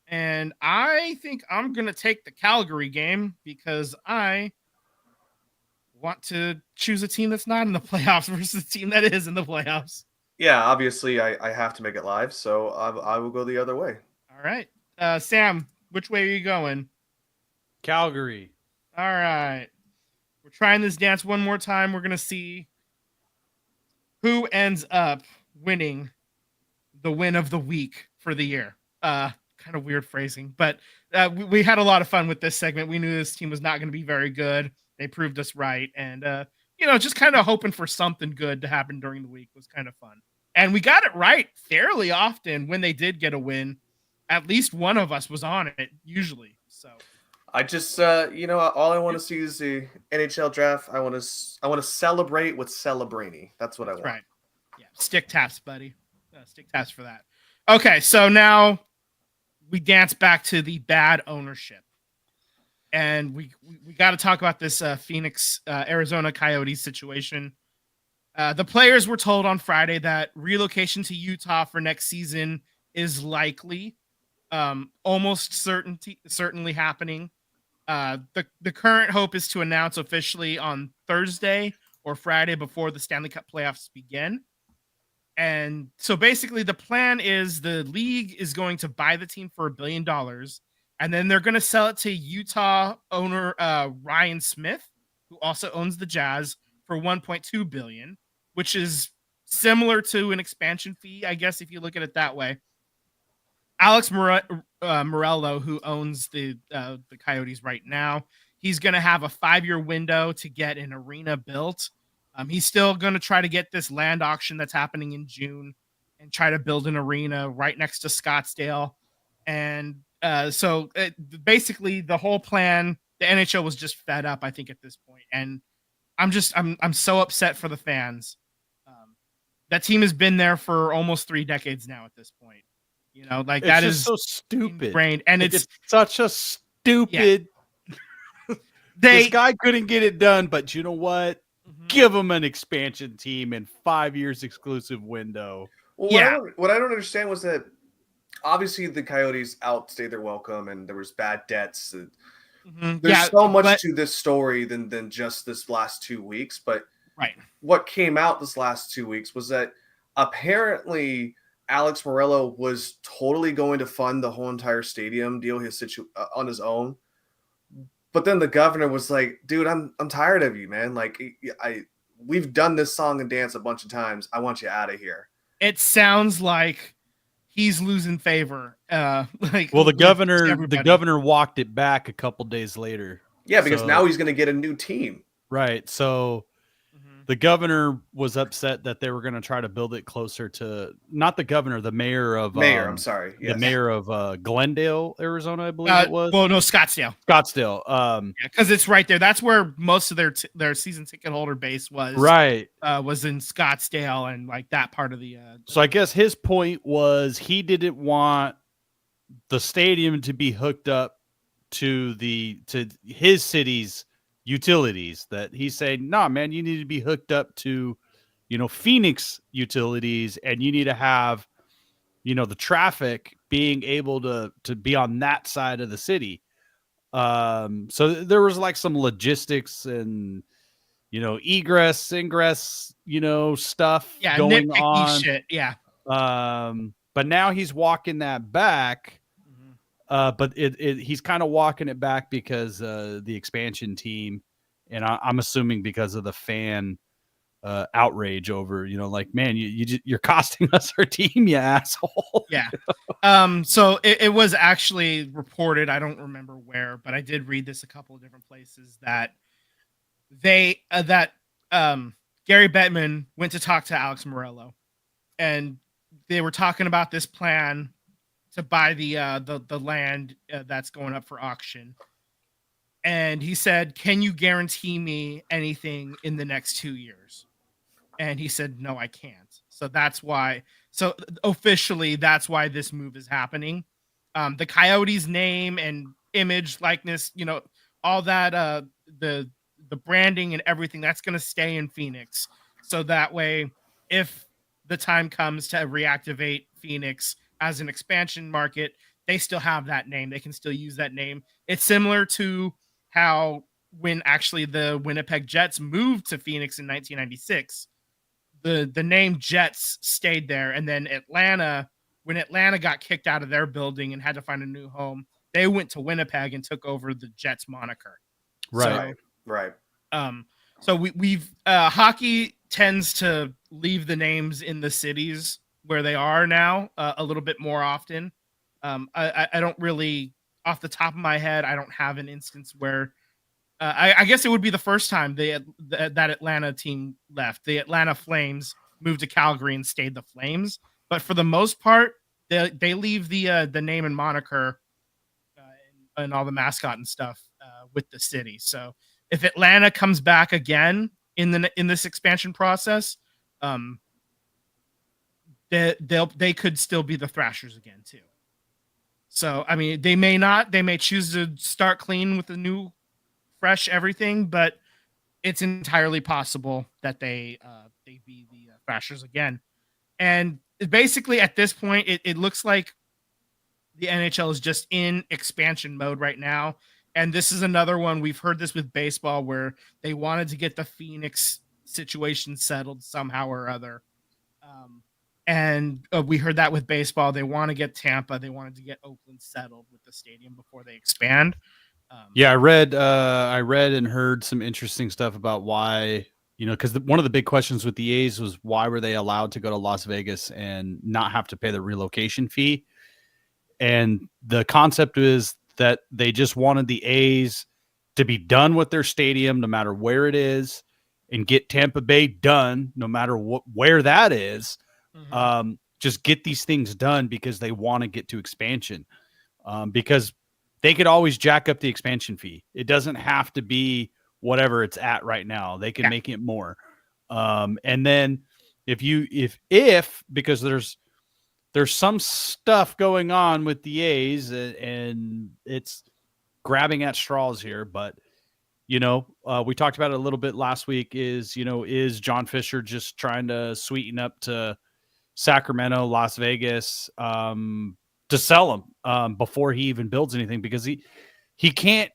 And I think I'm going to take the Calgary game because I want to choose a team that's not in the playoffs versus a team that is in the playoffs. Yeah, obviously I have to make it live, so I will go the other way. All right. Sam, which way are you going? Calgary. All right. We're trying this dance one more time. We're going to see who ends up winning the win of the week for the year. Kind of weird phrasing, but we had a lot of fun with this segment. We knew this team was not going to be very good. They proved us right. And, just kind of hoping for something good to happen during the week was kind of fun. And we got it right fairly often when they did get a win. At least one of us was on it, usually. So I just, all I want to see is the NHL draft. I want to celebrate with Celebrini. That's what I want. Right. Yeah. Stick taps, buddy. Stick taps for that. Okay. So now we dance back to the bad ownership. And we got to talk about this Phoenix, Arizona Coyotes situation. The players were told on Friday that relocation to Utah for next season is likely, almost certainly happening. The current hope is to announce officially on Thursday or Friday before the Stanley Cup playoffs begin. And so basically the plan is the league is going to buy the team for $1 billion, and then they're going to sell it to Utah owner Ryan Smith, who also owns the Jazz, for $1.2 billion, which is similar to an expansion fee, I guess, if you look at it that way. Alex Morello, who owns the Coyotes right now, he's going to have a 5-year window to get an arena built. He's still going to try to get this land auction that's happening in June and try to build an arena right next to Scottsdale. And Basically the whole plan, the NHL was just fed up, I think, at this point, and I'm so upset for the fans. That team has been there for almost 3 decades now at this point. You know, like It's that just is so stupid. ingrained, and Like, it's such a stupid. This they guy couldn't get it done, but you know what? Mhm. Give him an expansion team and 5 years exclusive window. Well, Yeah. what I don't understand was that obviously the Coyotes outstayed their welcome, and there was bad debts. There's Yeah, so much but to this story than just this last 2 weeks. But right. what came out this last 2 weeks was that apparently Alex Morello was totally going to fund the whole entire stadium deal on his own. But then the governor was like, "Dude, I'm tired of you, man. Like, we've done this song and dance a bunch of times. I want you out of here." It sounds like he's losing favor. Like Well, the with governor everybody. walked it back a couple days later. Yeah, because So- now he's going to get a new team. Right. So the governor was upset that they were going to try to build it closer to not the governor, the mayor of I'm sorry. the Yes. mayor of Glendale, Arizona, I believe it was. Well, no, Scottsdale. Scottsdale. Because it's right there. That's where most of their season ticket holder base was. Right. Was in Scottsdale and like that part of the. So I guess his point was he didn't want the stadium to be hooked up to his city's utilities. That he's saying, "Nah, man, you need to be hooked up to, Phoenix utilities, and you need to have, the traffic being able to be on that side of the city." So there was like some logistics and egress, ingress, stuff going nitpicky on. shit. Yeah. But now he's walking that back. But he's kind of walking it back because the expansion team, and I'm assuming because of the fan outrage over, like, man, you're costing us our team, you asshole. Yeah. So it was actually reported, I don't remember where, but I did read this a couple of different places that Gary Bettman went to talk to Alex Morello, and they were talking about this plan to buy the land that's going up for auction. And he said, "Can you guarantee me anything in the next 2 years?" And he said, "No, I can't." So that's why. So officially, that's why this move is happening. The Coyotes' name and image, likeness, all that, the branding and everything, that's going to stay in Phoenix. So that way, if the time comes to reactivate Phoenix as an expansion market, they still have that name. They can still use that name. It's similar to how when actually the Winnipeg Jets moved to Phoenix in 1996, the name Jets stayed there, and then when Atlanta got kicked out of their building and had to find a new home, they went to Winnipeg and took over the Jets moniker. Right. Right. So we've hockey tends to leave the names in the cities where they are now a little bit more often. I don't really, off the top of my head, I don't have an instance where I guess it would be the first time that Atlanta team left. The Atlanta Flames moved to Calgary and stayed the Flames, but for the most part, they leave the name and moniker and all the mascot and stuff with the city. So if Atlanta comes back again in this expansion process, they could still be the Thrashers again too. So I mean, they may choose to start clean with the new, fresh everything, but it's entirely possible that they be the Thrashers again. And basically, at this point, it looks like the NHL is just in expansion mode right now. And this is another one. We've heard this with baseball where they wanted to get the Phoenix situation settled somehow or other. And we heard that with baseball. They want to get Tampa. They wanted to get Oakland settled with the stadium before they expand. Yeah, I read and heard some interesting stuff about why, because one of the big questions with the A's was why were they allowed to go to Las Vegas and not have to pay the relocation fee? And the concept is that they just wanted the A's to be done with their stadium, no matter where it is, and get Tampa Bay done, no matter where that is. Just get these things done because they want to get to expansion. because they could always jack up the expansion fee. It doesn't have to be whatever it's at right now. They can make it more. And then if because there's some stuff going on with the A's and it's grabbing at straws here, but we talked about it a little bit last week is John Fisher just trying to sweeten up to Sacramento, Las Vegas, to sell him before he even builds anything, because he can't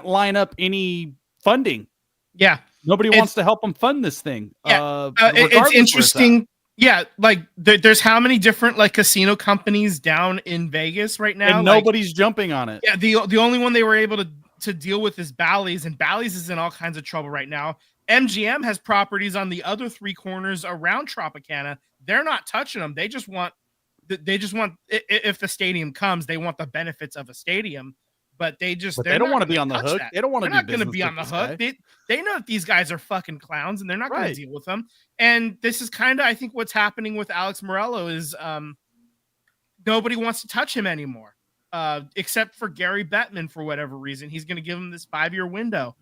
line up any funding. Yeah. Nobody wants to help him fund this thing. Yeah. It's interesting. Yeah. Like there's how many different like casino companies down in Vegas right now, and nobody's jumping on it. Yeah. The only one they were able to deal with is Bally's, and Bally's is in all kinds of trouble right now. MGM has properties on the other three corners around Tropicana. They're not touching them. They just want if the stadium comes, they want the benefits of a stadium, but they don't want to be on the hook. They don't want to be going to be on the hook. They know that these guys are fucking clowns, and they're not going to deal with them. And this is kind of, I think, what's happening with Alex Morello is nobody wants to touch him anymore, except for Gary Bettman for whatever reason. He's going to give him this 5-year window,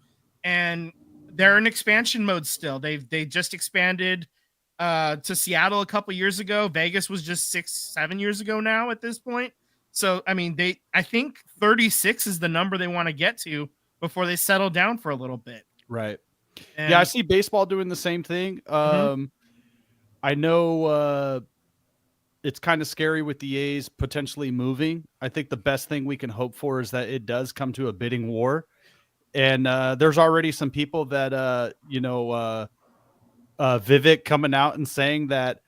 and they're in expansion mode still. They just expanded to Seattle a couple years ago. Vegas was just 6-7 years ago now at this point. So, I mean, I think 36 is the number they want to get to before they settle down for a little bit. Right. And I see baseball doing the same thing. I know it's kind of scary with the A's potentially moving. I think the best thing we can hope for is that it does come to a bidding war. And there's already some people that, Vivek coming out and saying that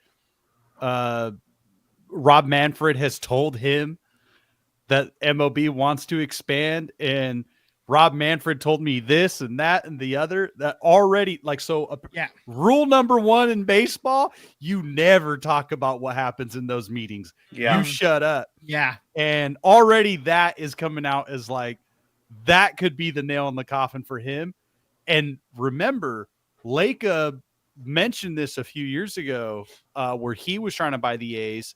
Rob Manfred has told him that MLB wants to expand, and Rob Manfred told me this and that and the other. That already, rule number 1 in baseball, you never talk about what happens in those meetings. You shut up. Yeah. And already that is coming out as like, that could be the nail in the coffin for him. And remember, Leica mentioned this a few years ago, where he was trying to buy the A's,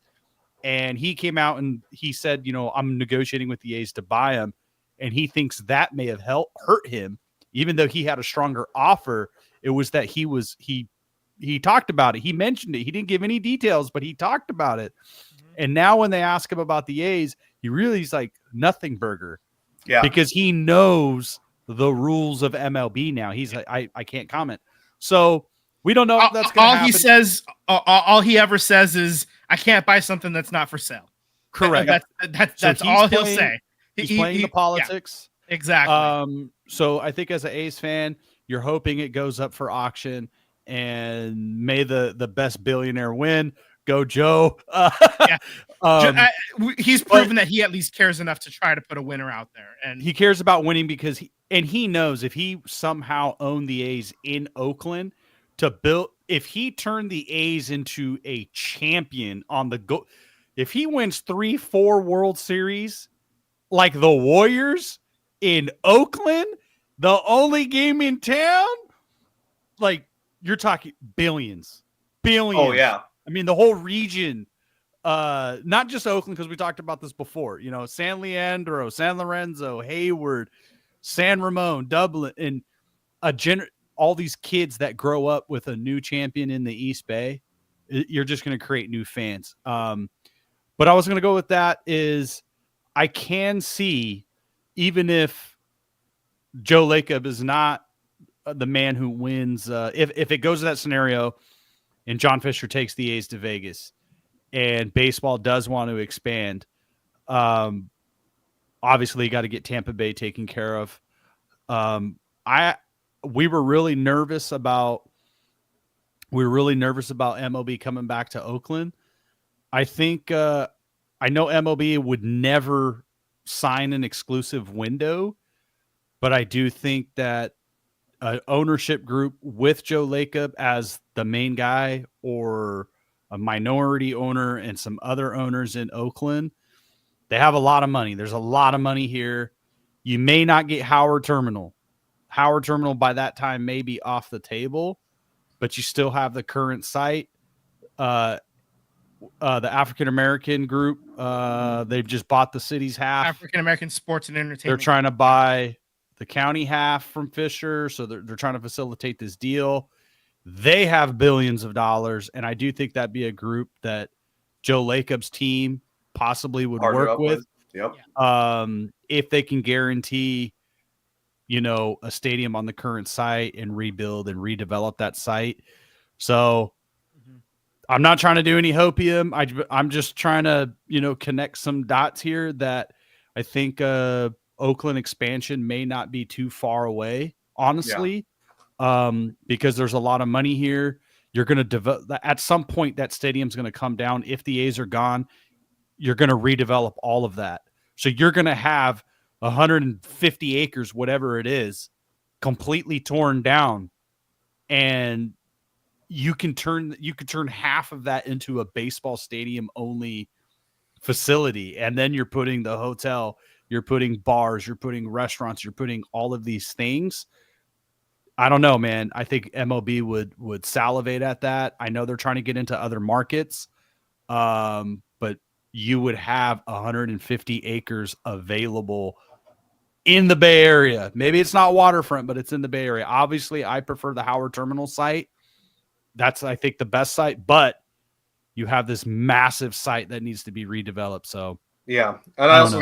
and he came out and he said, I'm negotiating with the A's to buy him. And he thinks that may have hurt him, even though he had a stronger offer. It was that he talked about it. He mentioned it. He didn't give any details, but he talked about it. And now when they ask him about the A's, he's like nothing burger. Yeah. Because he knows the rules of MLB now. He's like, I can't comment. So we don't know if that's going to happen. He says, all he ever says is, I can't buy something that's not for sale. Correct. That's all he'll say. He's playing the politics. Yeah, exactly. So I think as an A's fan, you're hoping it goes up for auction, and may the best billionaire win. Go Joe. He's proven that he at least cares enough to try to put a winner out there, and he cares about winning because he knows if he somehow owned the A's in Oakland if he turned the A's into a champion on the go, if he wins 3-4 World Series like the Warriors in Oakland, the only game in town, like you're talking billions. Oh yeah. I mean, the whole region, not just Oakland, because we talked about this before, San Leandro, San Lorenzo, Hayward, San Ramon, Dublin, and all these kids that grow up with a new champion in the East Bay. You're just going to create new fans. But I was going to go with that is I can see, even if Joe Lacob is not the man who wins, if it goes to that scenario and John Fisher takes the A's to Vegas and baseball does want to expand, obviously you got to get Tampa Bay taken care of. We were really nervous about MLB coming back to Oakland. I think I know MLB would never sign an exclusive window, but I do think that an ownership group with Joe Lacob as the main guy, or a minority owner and some other owners in Oakland, they have a lot of money. There's a lot of money here. You may not get Howard Terminal. Howard Terminal by that time may be off the table, but you still have the current site. the African American group. They've just bought the city's half. African American Sports and Entertainment. They're trying to buy the county half from Fisher, so they're trying to facilitate this deal. They have billions of dollars, and I do think that'd be a group that Joe Lacob's team possibly would Partner work up with. Yep. If they can guarantee, a stadium on the current site and rebuild and redevelop that site. So I'm not trying to do any hopium. I'm just trying to, connect some dots here that I think Oakland expansion may not be too far away, honestly, because there's a lot of money here. You're going to develop at some point that stadium's going to come down. If the A's are gone, you're going to redevelop all of that. So you're going to have 150 acres, whatever it is, completely torn down. And you can turn half of that into a baseball stadium only facility. And then you're putting the hotel, you're putting bars, you're putting restaurants, you're putting all of these things. I don't know, man. I think MLB would salivate at that. I know they're trying to get into other markets. But you would have 150 acres available in the Bay Area. Maybe it's not waterfront, but it's in the Bay Area. Obviously, I prefer the Howard Terminal site. That's, I think, the best site, but you have this massive site that needs to be redeveloped. So yeah, and I also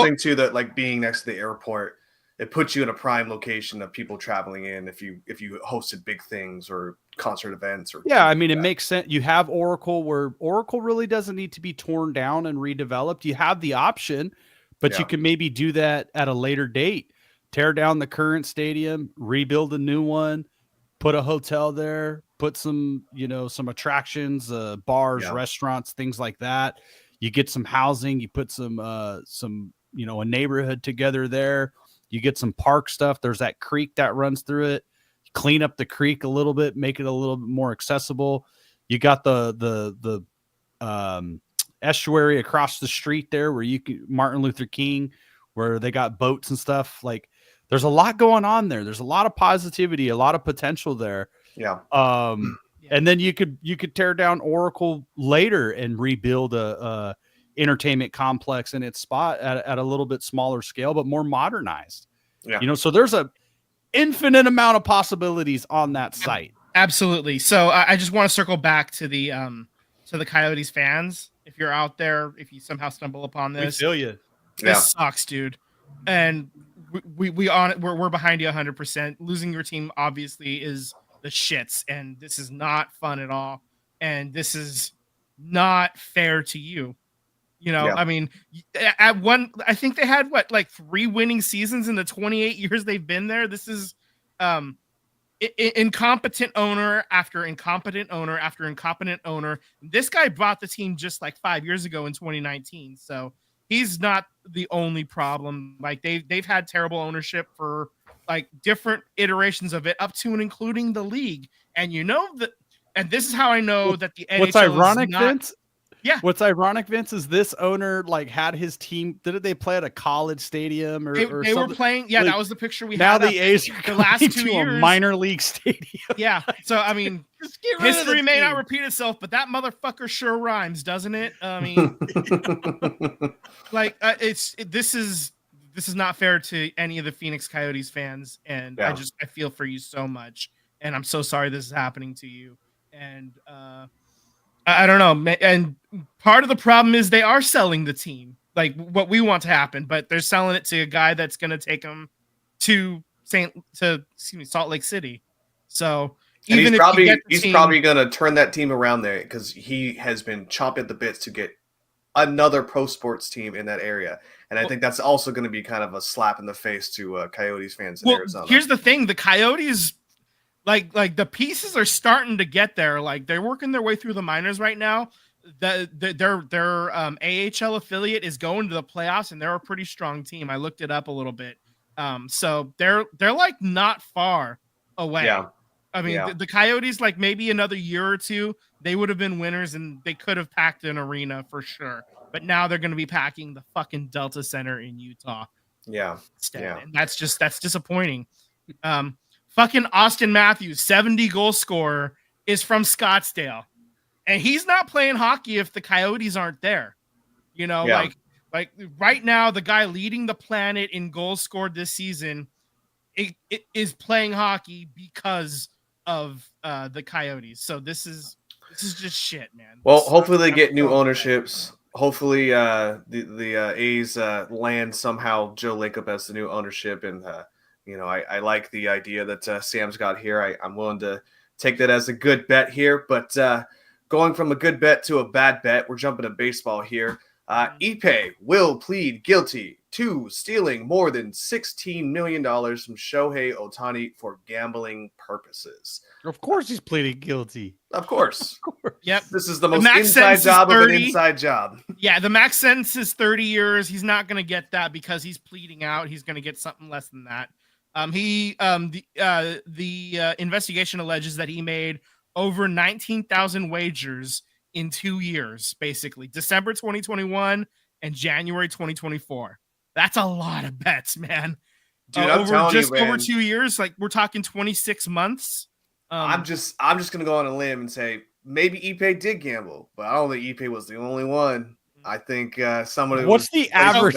think too that like being next to the airport, it puts you in a prime location of people traveling in if you hosted big things or concert events or I mean, it makes sense. You have Oracle, where Oracle really doesn't need to be torn down and redeveloped. You have the option, but you can maybe do that at a later date. Tear down the current stadium, rebuild a new one, put a hotel there, put some, some attractions, bars, restaurants, things like that. You get some housing, you put some, a neighborhood together there. You get some park stuff. There's that creek that runs through it. Clean up the creek a little bit, make it a little bit more accessible. You got the estuary across the street there where you can Martin Luther King, where they got boats and stuff. Like, there's a lot going on there. There's a lot of positivity, a lot of potential there. Yeah. And then you could tear down Oracle later and rebuild a entertainment complex in its spot at a little bit smaller scale, but more modernized. Yeah. So there's a infinite amount of possibilities on that site. Absolutely. So I just want to circle back to the Coyotes fans. If you're out there, if you somehow stumble upon this, we feel you. This sucks, dude. And we're behind you 100%. Losing your team obviously is the shits, and this is not fun at all. And this is not fair to you. I mean, I think they had 3 winning seasons in the 28 years they've been there. This is incompetent owner after incompetent owner after incompetent owner. This guy bought the team just 5 years ago in 2019. So he's not the only problem. They've had terrible ownership for different iterations of it, up to and including the league. And and this is how I know that the NHL what's ironic, is not, Vince? Yeah. What's ironic, Vince, is this owner had his team. Didn't they play at a college stadium or they something? were playing? Yeah, that was the picture we now had. Now the A's are the last 2 to years, a minor league stadium. Yeah, so I mean, history may not repeat itself, but that motherfucker sure rhymes, doesn't it? I mean, this is not fair to any of the Phoenix Coyotes fans, and I feel for you so much, and I'm so sorry this is happening to you, and I don't know. And part of the problem is they are selling the team, what we want to happen, but they're selling it to a guy that's going to take them to Salt Lake City. So even he's probably going to turn that team around there because he has been chomping at the bits to get another pro sports team in that area. And I think that's also going to be kind of a slap in the face to Coyotes fans in Arizona. Here's the thing. The Coyotes, the pieces are starting to get there. They're working their way through the minors right now. Their AHL affiliate is going to the playoffs, and they're a pretty strong team. I looked it up a little bit. So they're not far away. Yeah. I mean, the Coyotes, maybe another year or two, they would have been winners, and they could have packed an arena for sure. But now they're going to be packing the fucking Delta Center in Utah. Yeah. Instead. Yeah. And that's disappointing. Fucking Austin Matthews, 70 goal scorer, is from Scottsdale. and he's not playing hockey if the Coyotes aren't there. You know, Yeah. like right now, the guy leading the planet in goals scored this season it is playing hockey because of the Coyotes. So this is just shit, man. Well, This, hopefully they I'm get new so upset. ownerships. Hopefully, the A's land somehow Joe Lacob as the new ownership, and I like the idea that Sam's got here. I'm willing to take that as a good bet here. But going from a good bet to a bad bet, we're jumping to baseball here. Ippei will plead guilty to stealing more than $16 million from Shohei Ohtani for gambling purposes. Of course, he's pleading guilty. Of course. Yep. This is the The most max inside sentence is job of an 30. inside job. Yeah, the max sentence is 30 years. He's not going to get that because he's pleading out. He's going to get something less than that. The investigation alleges that he made over 19,000 wagers in 2 years, basically December 2021 and January 2024. That's a lot of bets, man. Dude, I'm telling you, man. Over 2 years, like we're talking 26 months. I'm just gonna go on a limb and say maybe Ippei did gamble, but I don't think Ippei was the only one. I think somebody. What's the average?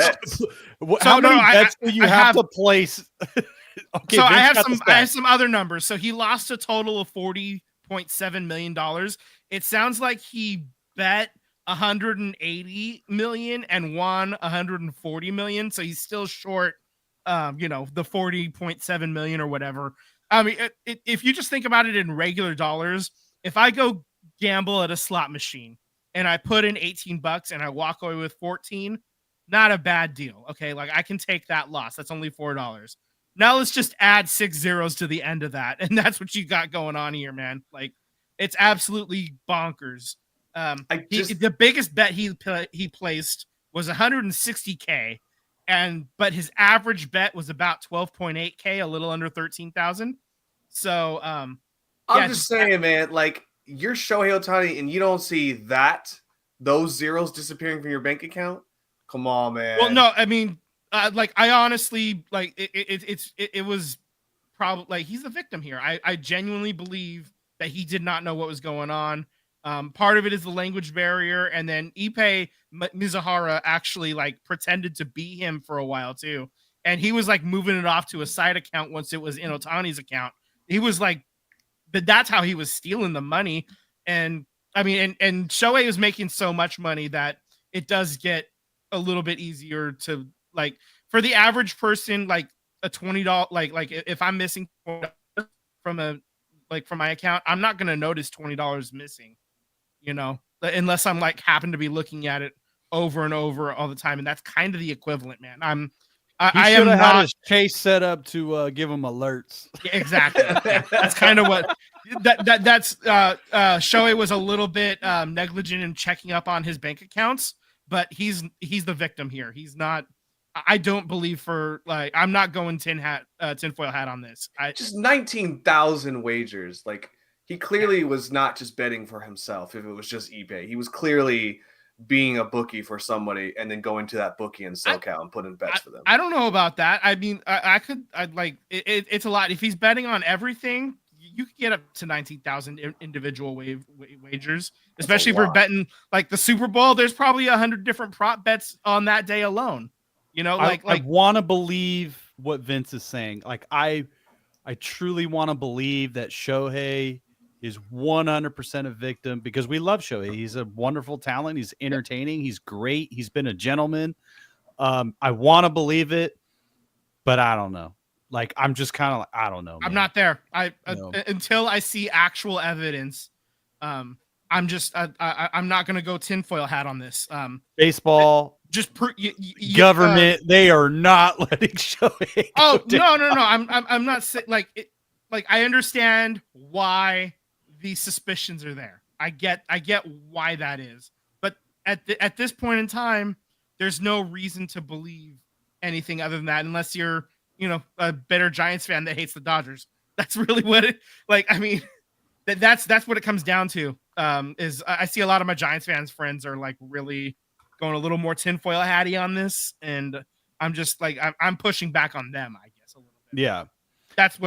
How many bets do you have to place? Okay, so Vince I have some other numbers. So he lost a total of $40.7 million. It sounds like he bet 180 million and won 140 million. So he's still short, the 40.7 million or whatever. I mean, if you just think about it in regular dollars, if I go gamble at a slot machine and I put in $18 and I walk away with 14, not a bad deal. Okay. Like I can take that loss. That's only $4. Now let's just add 6 zeros to the end of that. And that's what you got going on here, man. Like it's absolutely bonkers. The biggest bet he placed was 160K. But his average bet was about 12.8K, a little under 13,000. So, I'm just saying, man, like you're Shohei Ohtani and you don't see those zeros disappearing from your bank account. Come on, man. Well, no, I mean, I honestly like it was probably like he's the victim here. I genuinely believe that he did not know what was going on. Part of it is the language barrier, and then Ippei Mizuhara actually like pretended to be him for a while too, and he was like moving it off to a side account once it was in Ohtani's account. He was like, that's how he was stealing the money, and I mean, and Shohei was making so much money that it does get a little bit easier to like for the average person, like a $20 like if I'm missing from my account, I'm not gonna notice $20 missing. Unless I'm like happen to be looking at it over and over all the time, and that's kind of the equivalent, man. I should am have not had his Chase set up to give him alerts. Yeah, exactly. Yeah, that's kind of what that's Shohei was a little bit negligent in checking up on his bank accounts, but he's the victim here. He's not. I don't believe I'm not going tinfoil hat on this. Just 19,000 wagers. Like he clearly was not just betting for himself. If it was just eBay, he was clearly being a bookie for somebody and then going to that bookie in SoCal and putting bets for them. I don't know about that. I mean, it's a lot. If he's betting on everything, you could get up to 19,000 individual wagers, especially if we're betting like the Super Bowl. There's probably 100 different prop bets on that day alone. I want to believe what Vince is saying. Like I truly want to believe that Shohei is 100% a victim because we love Shohei. He's a wonderful talent. He's entertaining. He's great. He's been a gentleman. I want to believe it, but I don't know. Like, I'm just kind of like, I don't know. Man. I'm not there. Until I see actual evidence. I'm not going to go tinfoil hat on this. Baseball, government, they are not letting Shohei. Oh, no. I'm not saying like I understand why these suspicions are there. I get why that is. But at this point in time, there's no reason to believe anything other than that, unless you're, a bitter Giants fan that hates the Dodgers. That's really what it like. I mean, that's what it comes down to. Is I see a lot of my Giants fans friends are like really going a little more tinfoil hatty on this, and I'm just like I'm pushing back on them, I guess, a little bit. Yeah. That's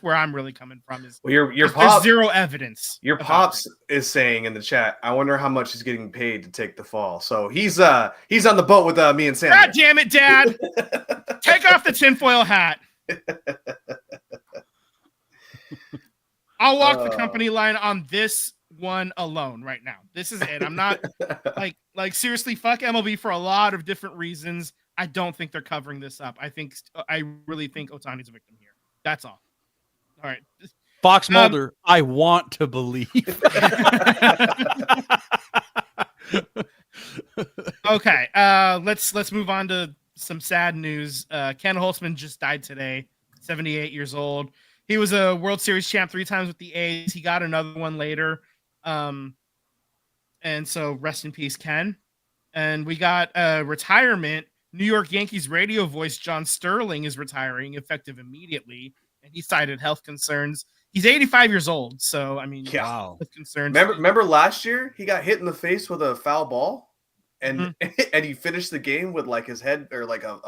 where I'm really coming from. Is Well, your there's pop, zero evidence. your about pops it. is saying in the chat, I wonder how much he's getting paid to take the fall. So he's on the boat with me and Sam. God damn it, Dad! Take off the tinfoil hat. I'll walk the company line on this one alone right now. This is it. I'm not like seriously, fuck MLB for a lot of different reasons. I don't think they're covering this up. I really think Ohtani's a victim here. That's all. All right. Fox Mulder, I want to believe. Okay. Let's move on to some sad news. Ken Holtzman just died today, 78 years old. He was a World Series champ 3 times with the A's. He got another one later. And so rest in peace, Ken. And we got retirement. New York Yankees radio voice John Sterling is retiring effective immediately. And he cited health concerns. He's 85 years old. So, I mean, wow. Concerns. Remember last year he got hit in the face with a foul ball and and he finished the game with like his head or like a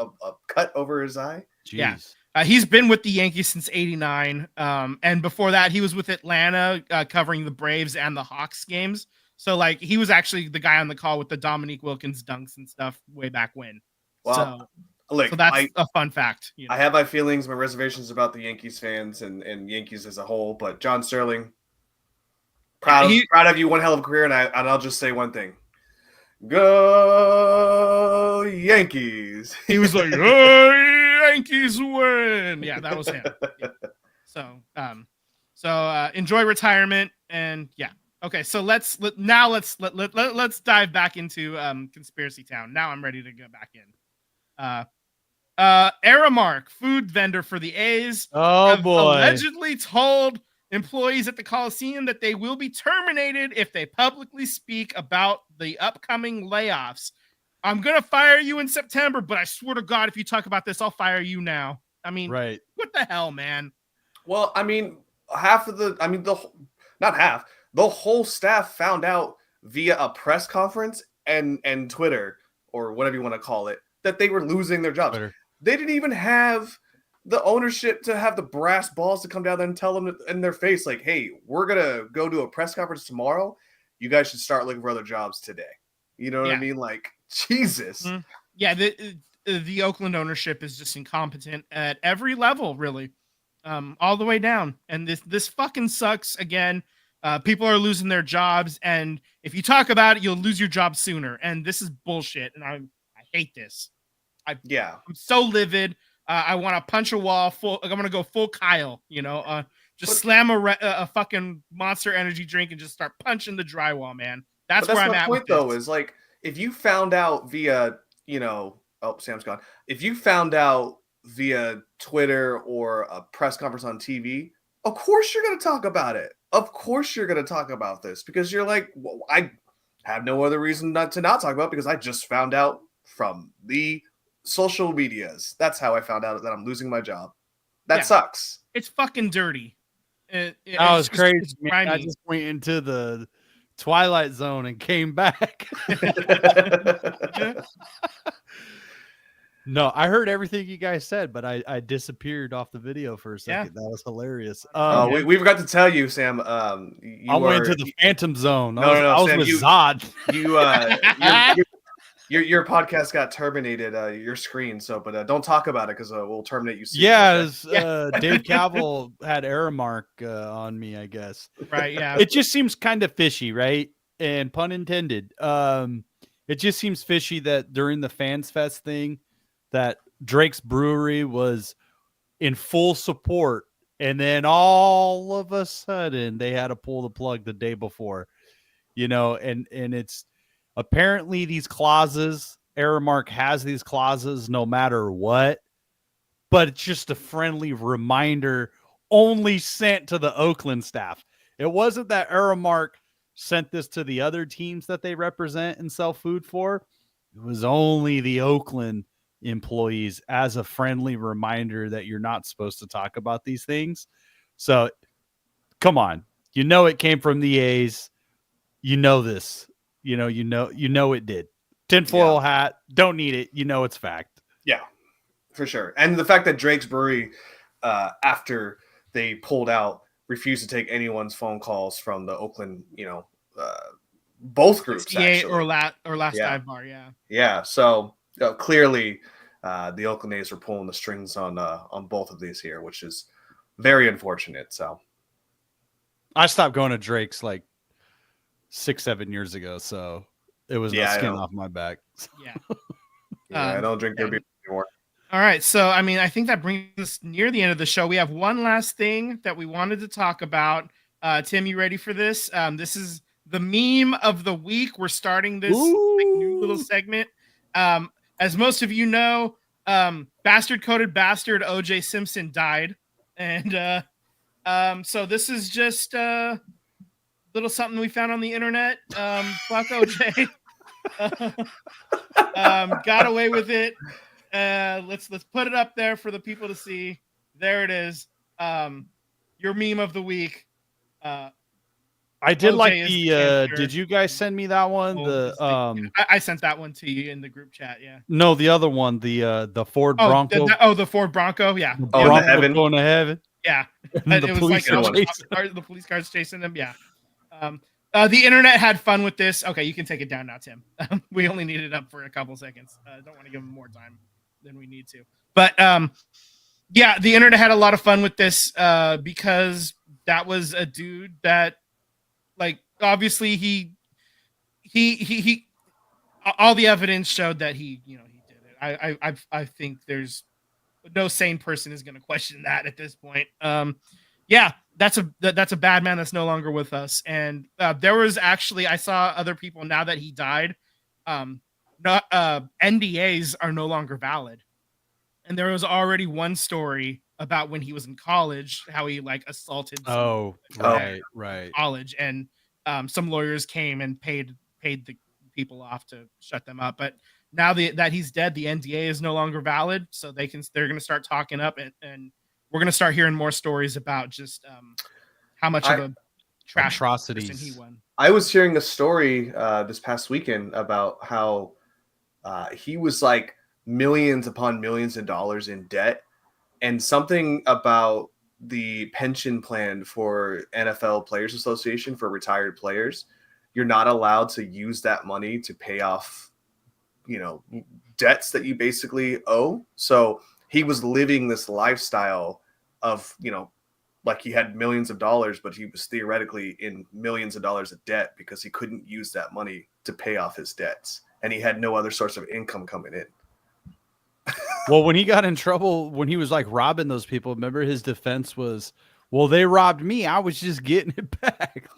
cut over his eye. Jeez. Yeah. He's been with the Yankees since '89, and before that, he was with Atlanta covering the Braves and the Hawks games. So, like, he was actually the guy on the call with the Dominique Wilkins dunks and stuff way back when. Well, so that's a fun fact. You know? I have my feelings, my reservations about the Yankees fans and Yankees as a whole, but John Sterling, proud of you, one hell of a career, and I'll just say one thing: go Yankees. He was like, "Hey, Yankees win!" Yeah, that was him. Yeah. So enjoy retirement, and yeah. Okay, so let's dive back into Conspiracy Town. Now I'm ready to go back in. Aramark, food vendor for the A's, allegedly told employees at the Coliseum that they will be terminated if they publicly speak about the upcoming layoffs. I'm gonna fire you in September, but I swear to God, if you talk about this, I'll fire you now. I mean, right? What the hell, man? Well, I mean, not half. The whole staff found out via a press conference and Twitter or whatever you want to call it that they were losing their jobs. Twitter. They didn't even have the ownership to have the brass balls to come down there and tell them in their face, like, hey, we're going to go to a press conference tomorrow. You guys should start looking for other jobs today. You know what I mean? Like, Jesus. Mm-hmm. Yeah, the Oakland ownership is just incompetent at every level, really, all the way down. And this fucking sucks again. People are losing their jobs, and if you talk about it, you'll lose your job sooner. And this is bullshit, and I hate this. I'm so livid. I want to punch a wall. I'm gonna go full Kyle. Slam a fucking Monster Energy drink and just start punching the drywall, man. That's where I'm at. My point, though, is like if you found out via, Sam's gone. If you found out via Twitter or a press conference on TV, of course you're gonna talk about it. Of course you're going to talk about this because you're like, well, I have no other reason not to talk about it because I just found out from the social medias. That's how I found out that I'm losing my job. That sucks. It's fucking dirty. That was crazy. I just went into the Twilight Zone and came back. No, I heard everything you guys said, but I disappeared off the video for a second. That was hilarious. We forgot to tell you, Sam. I went into the Phantom Zone. I was Sam, with Zod. Your podcast got terminated. Your screen. So, but don't talk about it because we'll terminate you soon. Dave Cavill had Aramark on me, I guess. Right. Yeah. It just seems kind of fishy, right? And pun intended. It just seems fishy that during the Fans Fest thing, that Drake's Brewery was in full support, and then all of a sudden they had to pull the plug the day before, and it's apparently these clauses, Aramark has these clauses no matter what, but it's just a friendly reminder only sent to the Oakland staff. It wasn't that Aramark sent this to the other teams that they represent and sell food for. It was only the Oakland employees as a friendly reminder that you're not supposed to talk about these things. So come on, it came from the A's. This, it did. Tinfoil hat, don't need it. It's fact. Yeah, for sure. And the fact that Drake's Brewery after they pulled out, refused to take anyone's phone calls from the Oakland, both groups 68 actually. or last Yeah. dive bar, yeah. Yeah, so clearly the Oakland A's are pulling the strings on both of these here, which is very unfortunate. So I stopped going to Drake's like 6-7 years ago, so it was no Yeah, I skin know. off my back. Yeah. I don't drink their yeah. beer anymore. All right. So, I mean, I think that brings us near the end of the show. We have one last thing that we wanted to talk about. Tim, you ready for this? This is the meme of the week. We're starting this new little segment. As most of you know, bastard coated bastard OJ Simpson died. And so this is just a little something we found on the internet. Fuck OJ. Got away with it. Let's put it up there for the people to see. There it is. Your meme of the week. I did OJ like is the cancer. did you guys send me that one? I sent that one to you in the group chat. Yeah. No, the other one, the Ford Bronco. The Ford Bronco. Yeah. The Oh, Bronco heaven. going to heaven. Yeah. And the It was police like are chasing. the police cars chasing them. Yeah. The internet had fun with this. Okay, you can take it down now, Tim. We only need it up for a couple seconds. Don't want to give them more time than we need to. But yeah, the internet had a lot of fun with this because that was a dude that, like, obviously he all the evidence showed that he did it. I think there's no sane person is going to question that at this point. Yeah, that's a bad man that's no longer with us. And there was actually, I saw other people now that he died. NDAs are no longer valid. And there was already one story about when he was in college, how he like assaulted. Oh, right. College, and some lawyers came and paid the people off to shut them up. But now that he's dead, the NDA is no longer valid, so they're going to start talking up, and we're going to start hearing more stories about just how much of a trash person he was. I was hearing a story this past weekend about how he was like millions upon millions of dollars in debt, and something about the pension plan for NFL Players Association for retired players. You're not allowed to use that money to pay off, debts that you basically owe. So he was living this lifestyle of, like he had millions of dollars, but he was theoretically in millions of dollars of debt because he couldn't use that money to pay off his debts. And he had no other source of income coming in. Well, when he got in trouble, when he was like robbing those people, remember his defense was, well, they robbed me. I was just getting it back.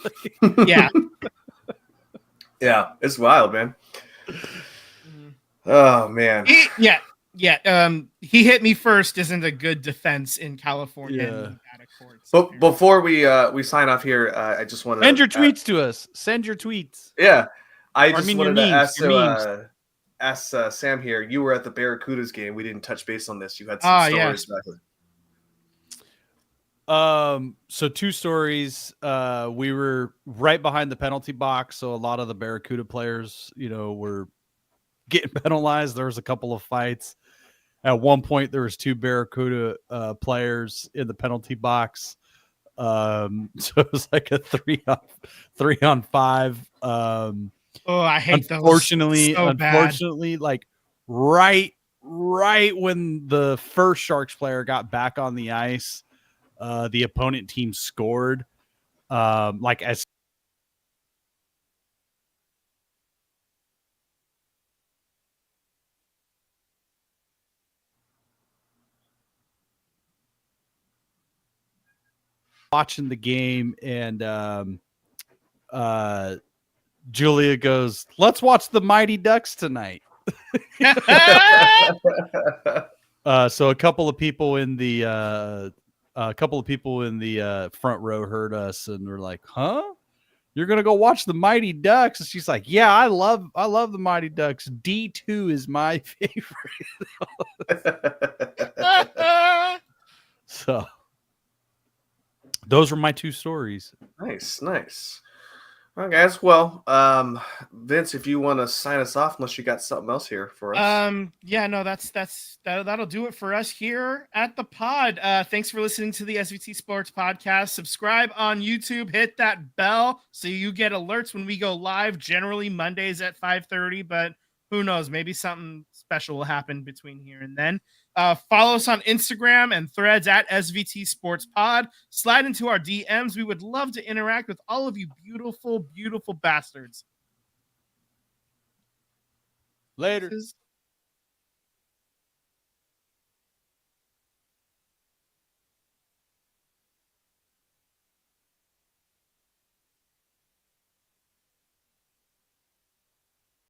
Yeah. Yeah. It's wild, man. Oh, man. Yeah. He hit me first isn't a good defense in California and Nevada courts. But before we sign off here, I just want to send your tweets to us. Send your tweets. Yeah. I just wanted to memes, ask Sam here. You were at the Barracudas game. We didn't touch base on this. You had some stories about it. So two stories. We were right behind the penalty box, so a lot of the Barracuda players, were getting penalized. There was a couple of fights. At one point, there was two Barracuda players in the penalty box. So it was like a 3-on-5. I hate unfortunately, those. Unfortunately, like right when the first Sharks player got back on the ice, the opponent team scored. Like as watching the game, and Julia goes, "Let's watch the Mighty Ducks tonight." So a couple of people in the front row heard us and were like, "Huh? You're gonna go watch the Mighty Ducks?" And she's like, "Yeah, I love the Mighty Ducks. D2 is my favorite." So those were my two stories. Nice. All right, guys. Well, Vince, if you want to sign us off, unless you got something else here for us. Yeah, no, that'll do it for us here at the pod. Thanks for listening to the SVT Sports Podcast. Subscribe on YouTube, hit that bell so you get alerts when we go live, generally Mondays at 5:30, but who knows, maybe something special will happen between here and then. Follow us on Instagram and Threads at SVT Sports Pod. Slide into our DMs. We would love to interact with all of you beautiful, beautiful bastards. Later.